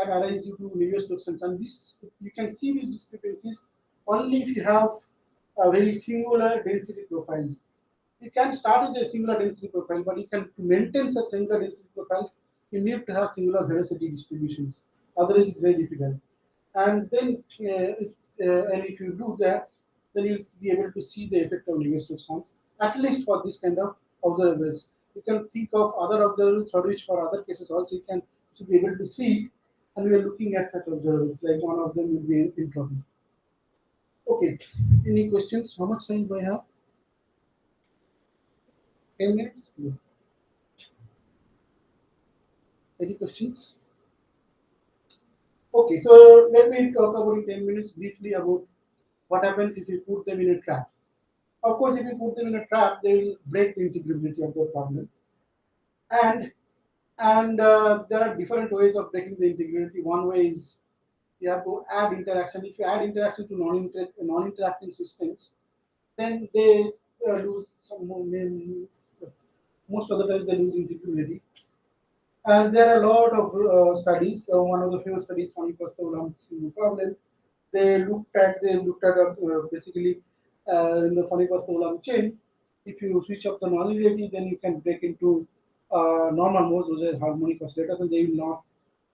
B: arise due to various solutions, and this you can see these discrepancies only if you have a very singular density profiles. You can start with a singular density profile, but you can to maintain such singular density profiles, you need to have singular velocity distributions. Otherwise, it's very difficult. And then, and if you do that, then you'll be able to see the effect of Navier-Stokes forms, at least for this kind of observables. You can think of other observables for which, for other cases also, you should be able to see. And we are looking at such observables. Like one of them will be entropy. Okay. Any questions? How much time do I have? 10 minutes? No. Any questions? Okay, so let me talk about in 10 minutes briefly about what happens if you put them in a trap. Of course, if you put them in a trap, they will break the integrability of the problem. And there are different ways of breaking the integrity. One way is you have to add interaction. If you add interaction to non-interacting systems, then they lose some more. Most of the times they lose integrity. And there are a lot of studies. One of the famous studies, funny first problem. They looked at basically in the funny first chain. If you switch up the nonlinearity, then you can break into normal modes, which are harmonic oscillators, and they will not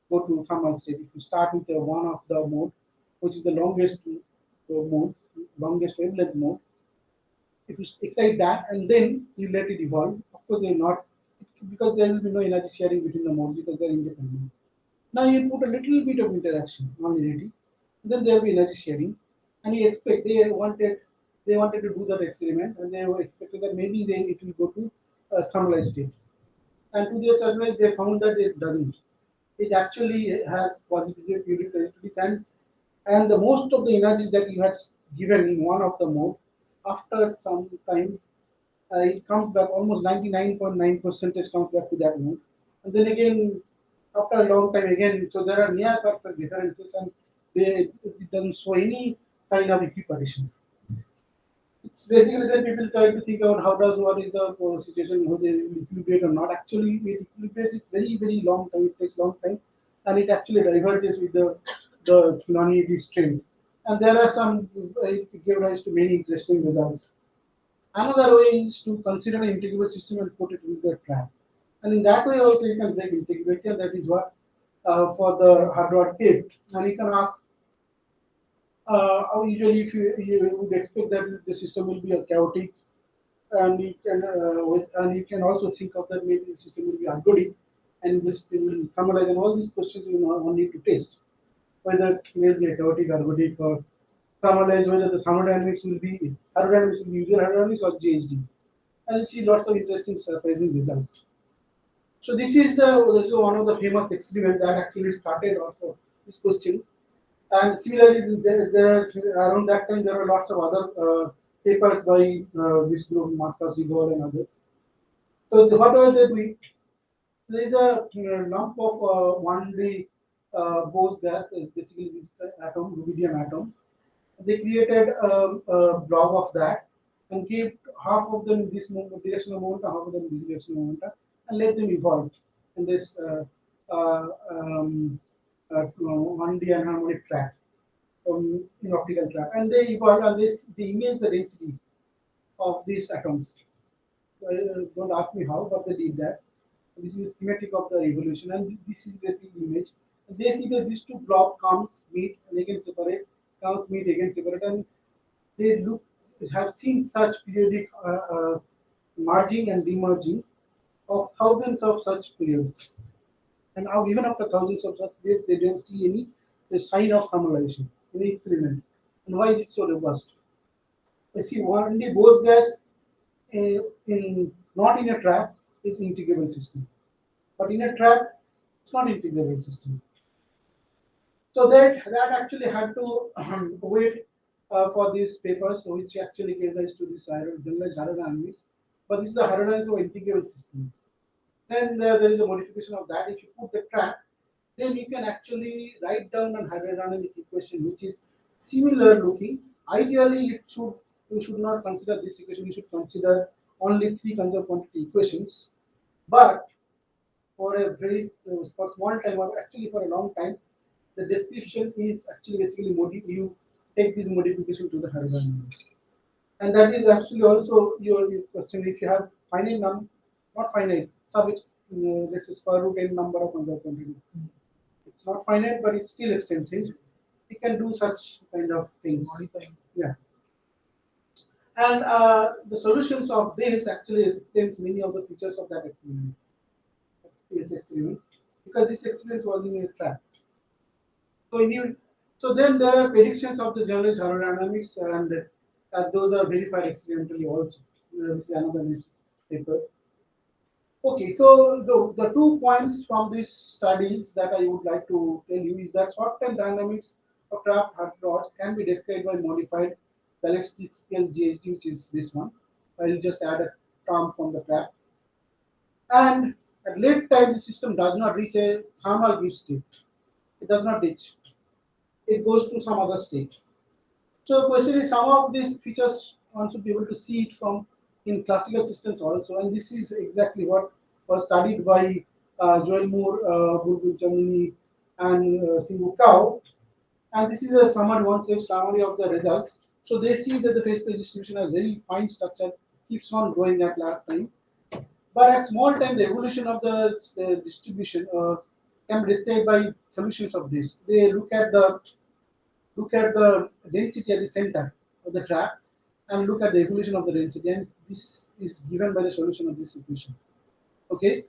B: go to thermal state. If you start with one of the mode, which is the longest mode, longest wavelength mode, if you excite that and then you let it evolve, of course they will not, because there will be no energy sharing between the modes because they are independent. Now you put a little bit of interaction, non-linearity, then there will be energy sharing, and you expect they wanted to do that experiment, and they were expecting that maybe then it will go to a thermalized state. And to their surprise, they found that it doesn't. It actually has positive periodic characteristics, and the most of the energies that you had given in one of the mode, after some time, it comes back almost 99.9% comes back to that mode. And then again, after a long time again, so there are near perfect differences, and it doesn't show any sign of equipartition. It's basically then people try to think about what is the situation, how they equilibrate or not. Actually, it equilibrates it very long time. It takes long time, and it actually diverges with the nonlinearity strength. And there are some it gave rise to many interesting results. Another way is to consider an integrable system and put it into a trap. And in that way also you can break integrity, and that is what for the hard rod case. And you can ask, usually if you would expect that the system will be a chaotic, and you can also think of that maybe the system will be algorithmic, and this system will normalize, and all these questions you one need to test whether it will be a chaotic, algorithmic, or normalize, whether the thermodynamics will be user hydrodynamics or GHD. And you see lots of interesting surprising results. So this is also one of the famous experiments that actually started also this question. And similarly, around that time there were lots of other papers by this group, Marcus Igor and others. So what were they doing? There is a lump of 1D Bose gas, basically this atom, rubidium atom. They created a blob of that and gave half of them this directional momentum, half of them this directional momentum, and let them evolve in this 1D anharmonic track, in optical track. And they evolved, and they image the density of these atoms. Don't ask me how, but they did that. This is schematic of the evolution, and this is basically image. And they see that these two blob comes, meet, and again separate, comes, meet, again separate, and they have seen such periodic merging and demerging of thousands of such periods. And now, even after thousands of such periods, they don't see any sign of thermalization in the experiment. And why is it so robust? You see, only Bose gas not in a trap is integrable system, but in a trap it's not integrable system. So that actually had to wait for these papers, which actually gave rise to this generalized hydrodynamics. But this is the hydrodynamics of integrable systems. Then there is a modification of that. If you put the trap, then you can actually write down an hydrodynamic equation which is similar looking. Ideally, you should not consider this equation. You should consider only three conserved quantity equations. But for a very for small time, or actually for a long time, the description is actually basically you take this modification to the hydrodynamics. And that is actually also your question. If you have finite number, not finite, let's say square root n number of conserved quantity. It's not finite, but it's still extensive. It can do such kind of things. Yeah. And the solutions of this actually explains many of the features of that experiment. Because this experiment was in a trap. So then there are predictions of the generalized hydrodynamics, and those are verified experimentally also. This is another paper. Okay, so the 2 points from these studies that I would like to tell you is that short-term dynamics of trapped hard rods can be described by modified palette scale GHD, which is this one. I'll just add a term from the trap. And at late time, the system does not reach a thermal gift state. It does not reach. It goes to some other state. So the question is, some of these features one should be able to see it from in classical systems also, and this is exactly what was studied by Joel Moore, Bulbul Jamini, and Simbu Kao. And this is a summary, one-page summary of the results. So they see that the phase space distribution has very fine structure, keeps on growing at large time. But at small time, the evolution of the distribution can be described by solutions of this. They look at the density at the center of the trap and look at the evolution of the density, and this is given by the solution of this equation. Okay.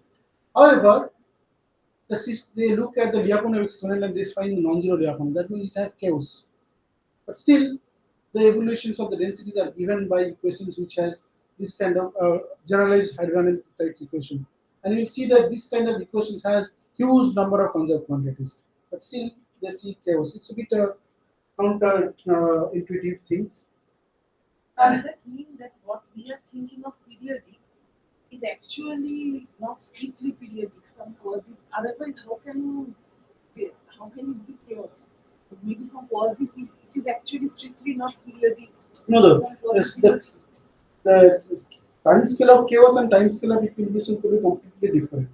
B: However, they look at the Lyapunov exponent and they find non-zero Lyapunov. That means it has chaos. But still, the evolutions of the densities are given by equations which has this kind of generalized hydrodynamic type equation. And you will see that this kind of equations has huge number of conserved quantities. But still, they see chaos. It's a bit counter intuitive things.
D: Does that mean that what we are thinking of periodic is actually not strictly periodic, some quasi? Otherwise, how can it be chaos? Maybe some quasi, it is actually strictly not periodic.
B: No, the time scale of chaos and time scale of equilibration could be completely different.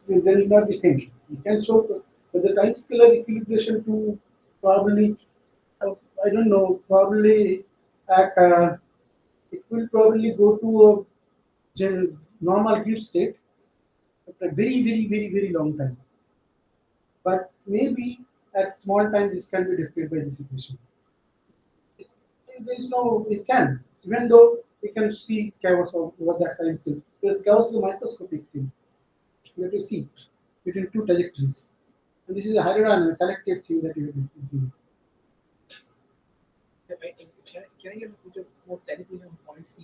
B: They will not be same. You can show the time scale of equilibration to probably, I don't know, probably at it will probably go to a normal gift state after a very long time. But maybe at small time this can be described by this equation. There is no, it can, even though we can see chaos over that time scale. Because chaos is a microscopic thing. You have to see between two trajectories. And this is a hydrodynamic collective thing that you have to do.
C: Can I get a bit of more clarification on point C?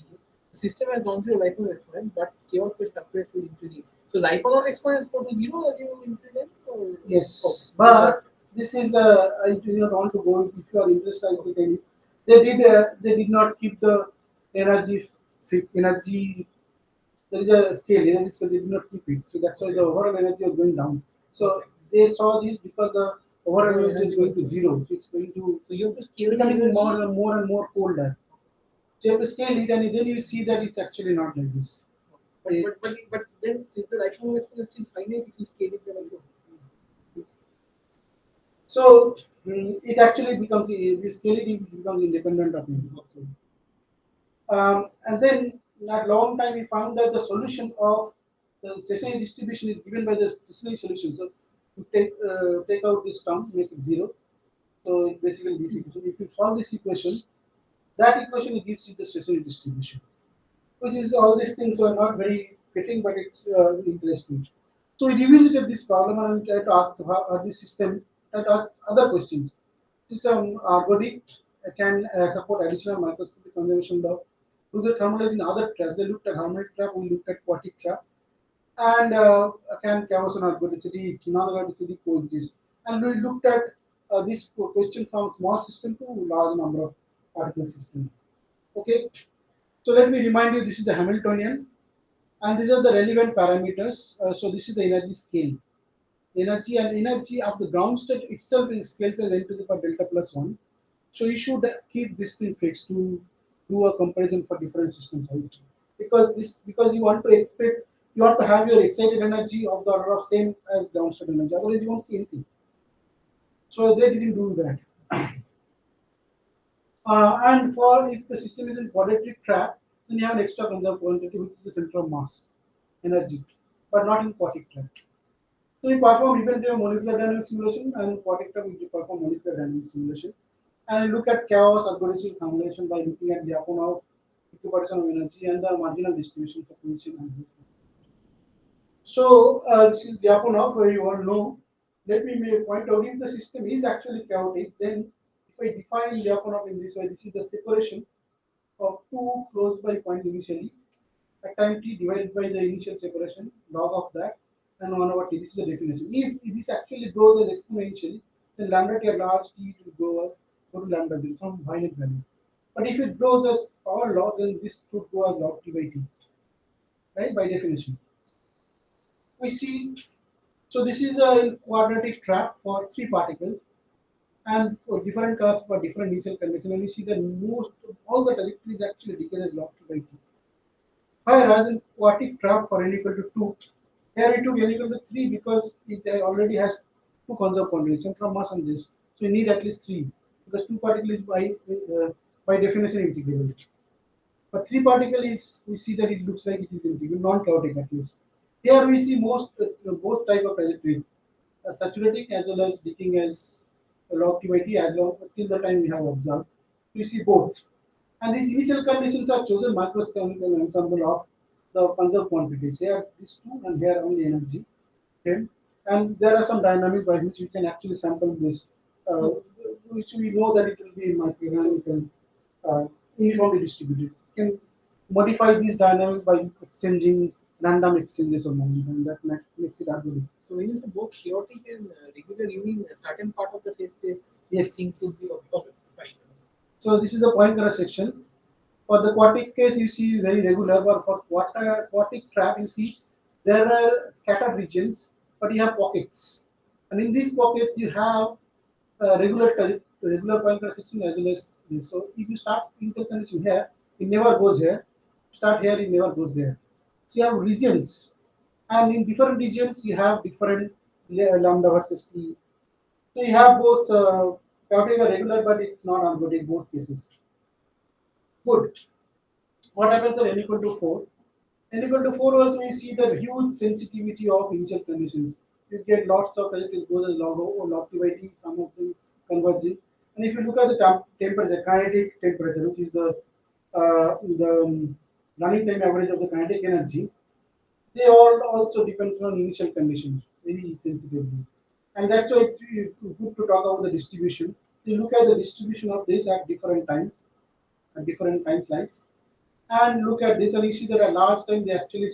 C: The system has gone through a Lyapunov exponent, but chaos gets suppressed with increasing. So Lyapunov exponents go to zero as you increase, or
B: Yes, but this is I do not want to go. If you are interested, I will tell you. They did not keep the energy energy. There is a scale energy scale. They did not keep it, so that's why the overall energy was going down. So they saw this because the overall energy is going to zero. So it's going to
C: so you have to scale the
B: becoming
C: energy.
B: more and more colder. So you have to scale it, and then you see that it's actually not like this.
C: But then is the Lyapunov exponent still finite if you scale it the right way?
B: So it actually becomes, if you scale it, it becomes independent of it. And then at long time we found that the solution of the Sesame distribution is given by the Sesame solution. So you take out this term, make it zero. So it's basically this equation. If you solve this equation, that equation gives you the Sesame distribution, which is all these things are not very fitting, but it's interesting. So we revisited this problem and tried to ask how this system, tried to ask other questions. System ergodic can support additional microscopic conservation law. Do the thermalize in other traps? They looked at harmonic trap, we looked at aquatic trap, and can chaos and ergodicity, non-ergodicity coexist? And we looked at this question from small system to large number of particle system. Okay, so let me remind you, this is the Hamiltonian, and these are the relevant parameters. So this is the energy scale. Energy of the ground state itself is scales as n to the power delta plus 1. So you should keep this thing fixed to do a comparison for different systems. Right? Because you want to expect, you want to have your excited energy of the order of same as ground state energy. Otherwise you won't see anything. So they didn't do that. And for if the system is in quadratic trap, then you have an extra conserved quantity which is the center of mass energy, but not in quadratic trap. So we perform even molecular dynamics simulation, and aquatic trap we perform molecular dynamics simulation, and look at chaos algorithm formulation by looking at the Lyapunov equipartition of energy and the marginal distributions of position and. So this is Lyapunov, where you all know. Let me point out, if the system is actually chaotic, then if I define Lyapunov in this way, this is the separation of two close by points initially at time t divided by the initial separation log of that and 1 over t. This is the definition. If this actually grows as exponentially, then lambda t at large t will go to lambda zero, some finite value. But if it goes as power law, then this should go as log T by T, right? By definition. We see, so this is a quadratic trap for three particles and for different curves for different initial condition. And we see that most all the trajectories actually decay as log T by T. Whereas in quartic trap for n equal to 2, here we took n equal to 3 because it already has two conserved quantities, central mass and this. So you need at least 3 because 2 particle is by definition integrable. But 3 particle is, we see that it looks like it is integral, non-chaotic at least. Here we see both type of trajectories, saturating as well as decaying as log T by T as long till the time we have observed. We see both. And these initial conditions are chosen macroscopical ensemble of the conserved quantities. Here these two and here only energy. Okay. And there are some dynamics by which we can actually sample this, which we know that it will be microdynamical, uniformly distributed. You can modify these dynamics by exchanging random exchanges of moment, and that makes it algorithm.
C: So when you say both chaotic and regular, you mean a certain part of the phase space
B: Yes.
C: things could be okay, fine.
B: So this is the point section. For the quartic case, you see very regular, but for quartic trap, you see there are scattered regions, but you have pockets. And in these pockets, you have regular point section as well as this. So if you start initial condition here, it never goes here. Start here, it never goes there. So you have regions, and in different regions, you have different lambda versus T. So you have both chaotic or regular, but it's not algebraic both cases. Good. What happens at n equal to 4? N equal to 4 also we see the huge sensitivity of initial conditions. You get lots of it goes as log O or log T by T, some of them converging. And if you look at the temperature, kinetic temperature, which is the running time average of the kinetic energy, they all also depend on initial conditions very sensitively. And that's why it's good to talk about the distribution. You look at the distribution of this at different times, at different time slices, and look at this and you see that a large time they actually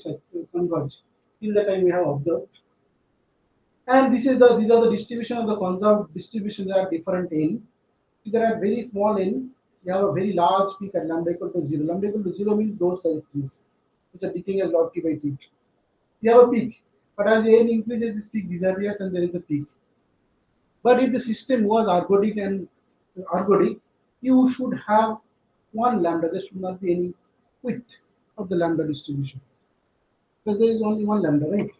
B: converge till the time we have observed. And these are the distribution of the conserved distribution at different n. If there are very small n, you have a very large peak at lambda equal to 0. Lambda equal to 0 means those trajectories which are decaying as log T by T. You have a peak, but as n increases, this peak disappears and there is a peak. But if the system was ergodic, you should have one lambda. There should not be any width of the lambda distribution because there is only one lambda, right?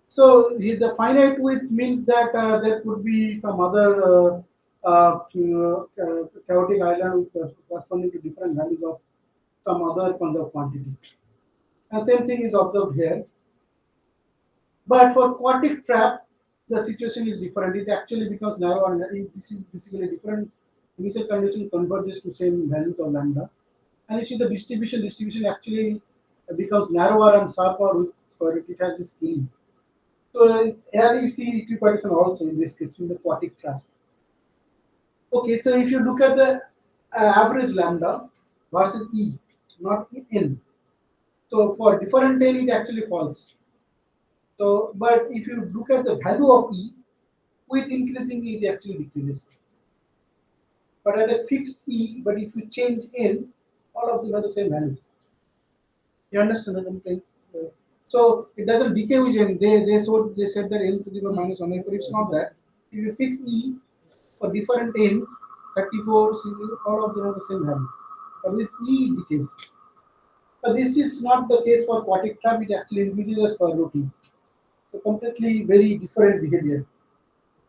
B: So the finite width means that there could be some other chaotic islands corresponding to different values of some other conserved quantity. And same thing is observed here. But for quartic trap, the situation is different. It actually becomes narrow, and this is basically different initial condition converges to same values of lambda. And you see the distribution actually becomes narrower and sharper with square root. It has this scale. So here you see equipartition also in this case in the quartic trap. Okay, so if you look at the average lambda versus E, not N. So for different n, it actually falls. So, but if you look at the value of E, with increasing E, it actually decreases. But at a fixed E, but if you change N, all of them are the same value. You understand what I'm saying? So it doesn't decay with N. They said that N to the power minus 1, but it's not that. If you fix E for different N, 34, all of them are the same value. But with E, it decays. But this is not the case for quartic trap. It actually increases the square root E. So completely very different behavior.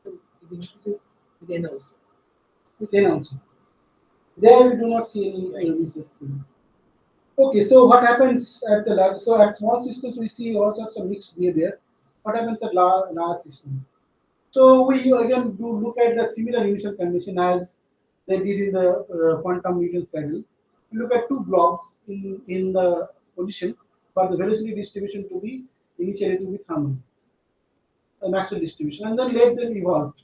C: So it increases with n also.
B: With N also. There we do not see any research. Okay, so what happens at the large? So at small systems we see all sorts of mixed behavior. What happens at large systems? So we again do look at the similar initial condition as they did in the quantum Newton's pedal. We look at two blobs in the position for the velocity distribution to be initially to be thermal, the Maxwell distribution, and then let them evolve.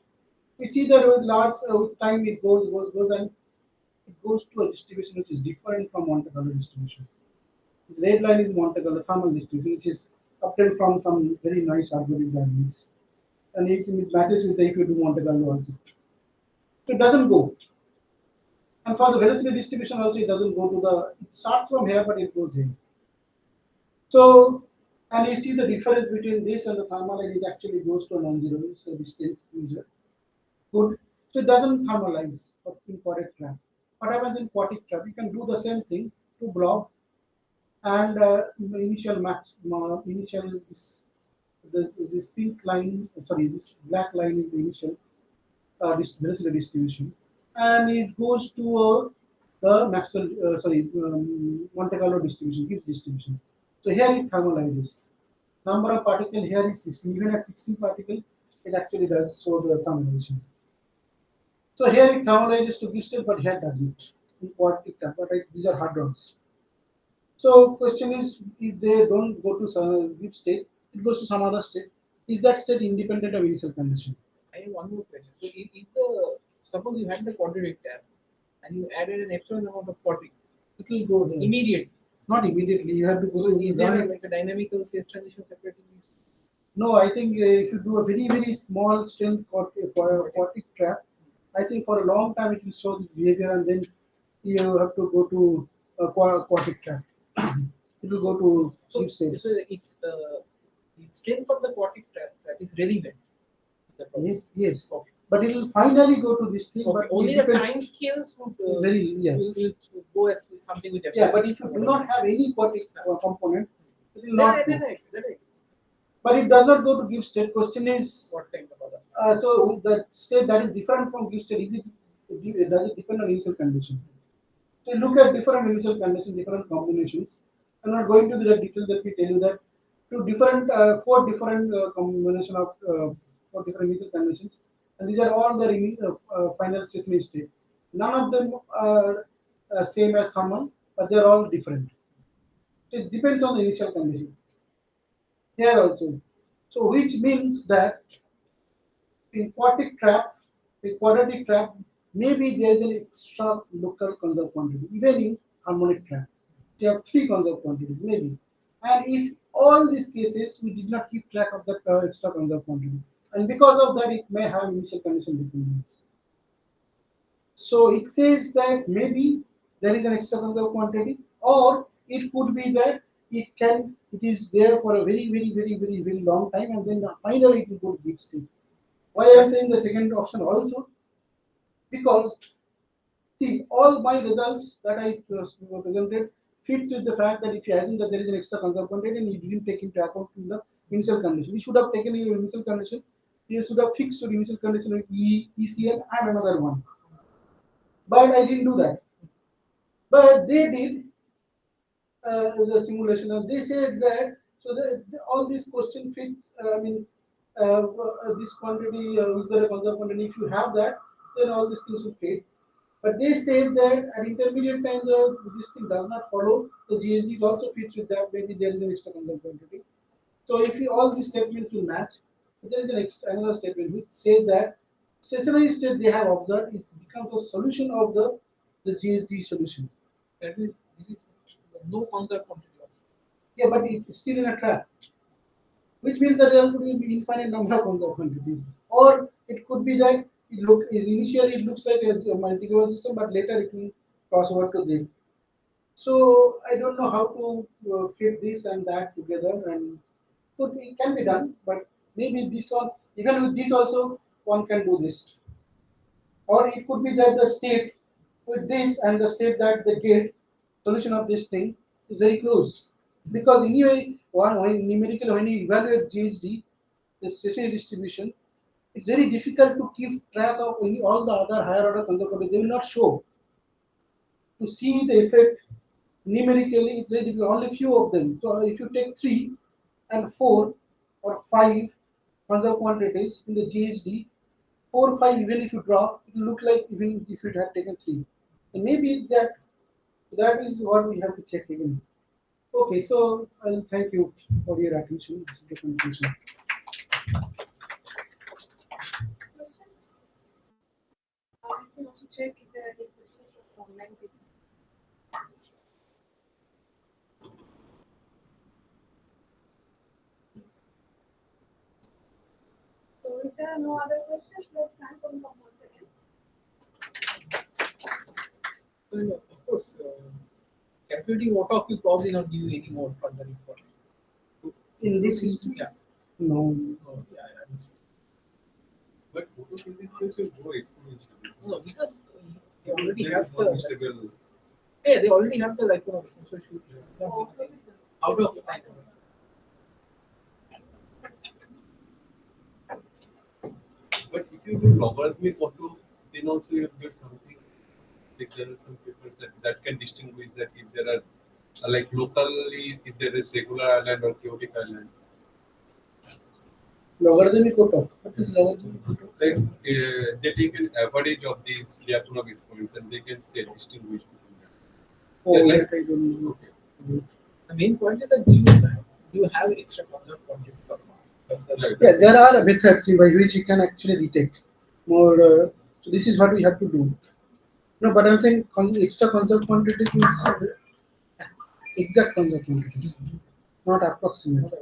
B: We see that with time it goes, and it goes to a distribution which is different from Monte Carlo distribution. This red line is Monte Carlo thermal distribution, which is obtained from some very nice algorithm dynamics. And it matches with the if you do Monte Carlo also. So it doesn't go. And for the velocity distribution also, it doesn't go to the, it starts from here, but it goes here. So, and you see the difference between this and the thermal line, it actually goes to a non-zero, it's a distance measure. Good. So it doesn't thermalize in porous trap. What happens in aquatic trap? You can do the same thing to block and initial max, initial this pink line, sorry, this black line is the initial velocity distribution, and it goes to the Maxwell, Monte Carlo distribution, Gibbs distribution. So here it thermalizes. Number of particles here is 16. Even at 16 particles, it actually does show the thermalization. So here it thermalizes to Gibbs state, but here doesn't. In quartic trap, but these are hadrons. So question is, if they don't go to Gibbs state, it goes to some other state. Is that state independent of initial condition?
C: I have one more question. So, is the suppose you had the quadratic tab and you added an extra amount of quadratic,
B: It will go there.
C: immediately.
B: Not immediately. You have to go.
C: So, is there
B: run it.
C: like a dynamical phase transition separating these?
B: No, I think if you do a very small strength aquatic trap, I think for a long time it will show this behavior, and then you have to go to aquatic trap. It will go to
C: So,
B: deep state.
C: so it's the strength of the quadratic trap is relevant. to the problem.
B: Yes.
C: Okay.
B: But it will finally go to this thing.
C: Okay.
B: But
C: Only
B: it
C: the
B: depends-
C: time scales would
B: will
C: go as with something with
B: Yeah, but if you do not have any aquatic component, it will not go. But it does not go to give state. Question is,
C: What kind of other?
B: so the state that is different from give state, does it depend on initial condition? So look at different initial conditions, different combinations. I'm not going to the detail that we tell you that four different combination of four different initial conditions, and these are all the final stationary state. None of them are same as thermal, but they are all different. So it depends on the initial condition. Here also. So which means that in quadratic trap, maybe there is an extra local conserved quantity, even in harmonic trap. You have three conserved quantities, maybe. And if all these cases we did not keep track of that extra conserved quantity, and because of that, it may have initial condition dependence. So it says that maybe there is an extra conserved quantity, or it could be that it is there for a very long time, and then finally it will go to deep state. Why I am saying the second option also? Because see, all my results that I presented fits with the fact that if you assume that there is an extra conserved quantity and you didn't take into account in the initial condition, you should have taken your initial condition. You should have fixed your initial condition with ECL and another one. But I didn't do that. But they did the simulation, and they said that so all these question fits. This quantity is there a conserved quantity? If you have that, then all these things will fit. But they said that at intermediate times, this thing does not follow. The GSD also fits with that. Maybe there is an extra conserved quantity. So if all these statements will match, there is another statement which says that stationary state they have observed it becomes a solution of the GSD solution.
C: That means this is no conserved quantity.
B: Yeah, but it's still in a trap, which means that there could be infinite number of conserved quantities, or it could be that initially it looks like a multi-level system, but later it will cross over to them. So I don't know how to fit this and that together, and it can be done, but maybe this one, even with this also, one can do this. Or it could be that the state with this and the state that they get solution of this thing is very close. Because anyway, when numerically when you evaluate GHD, the stationary distribution, it's very difficult to keep track of all the other higher order conserved. They will not show. To see the effect numerically, it's very difficult. Only few of them. So if you take 3 and 4 or 5 conserved quantities in the GHD, 4 5, even if you draw, it will look like even if you had taken 3. So maybe that is what we have to check again. Okay, so I'll thank you for your attention. This is the conclusion.
A: Questions? You can also check if there are any questions from online people. So if there are no other questions, let's thank them once again.
C: So, of course, calculating what off will probably not give you any more further information.
B: In this
C: Yeah.
B: instance, no.
C: Oh, yeah, I understand.
E: But photosynthesis case will grow exponentially.
C: No, because they
E: Because
C: already
E: there
C: have
E: is one
C: the
E: stable.
C: yeah, they already have the so should
A: Oh,
C: out of time.
E: But if you do logarithmic auto, then also you get something. Like there are some papers that can distinguish that if there are like locally if there is regular island or chaotic island.
B: Logarithmic auto. What is logarithmic auto?
E: Like they take an average of these Lyapunov exponents and they can say distinguish between them.
B: Oh,
E: So, like,
B: that I don't know.
E: okay.
C: The main point is that you have extra conserved quantity per mark.
E: Right.
B: Yeah, there are methods by which you can actually detect more. So this is what we have to do. No, but I'm saying extra conserved quantities means exact conserved quantities, not approximate.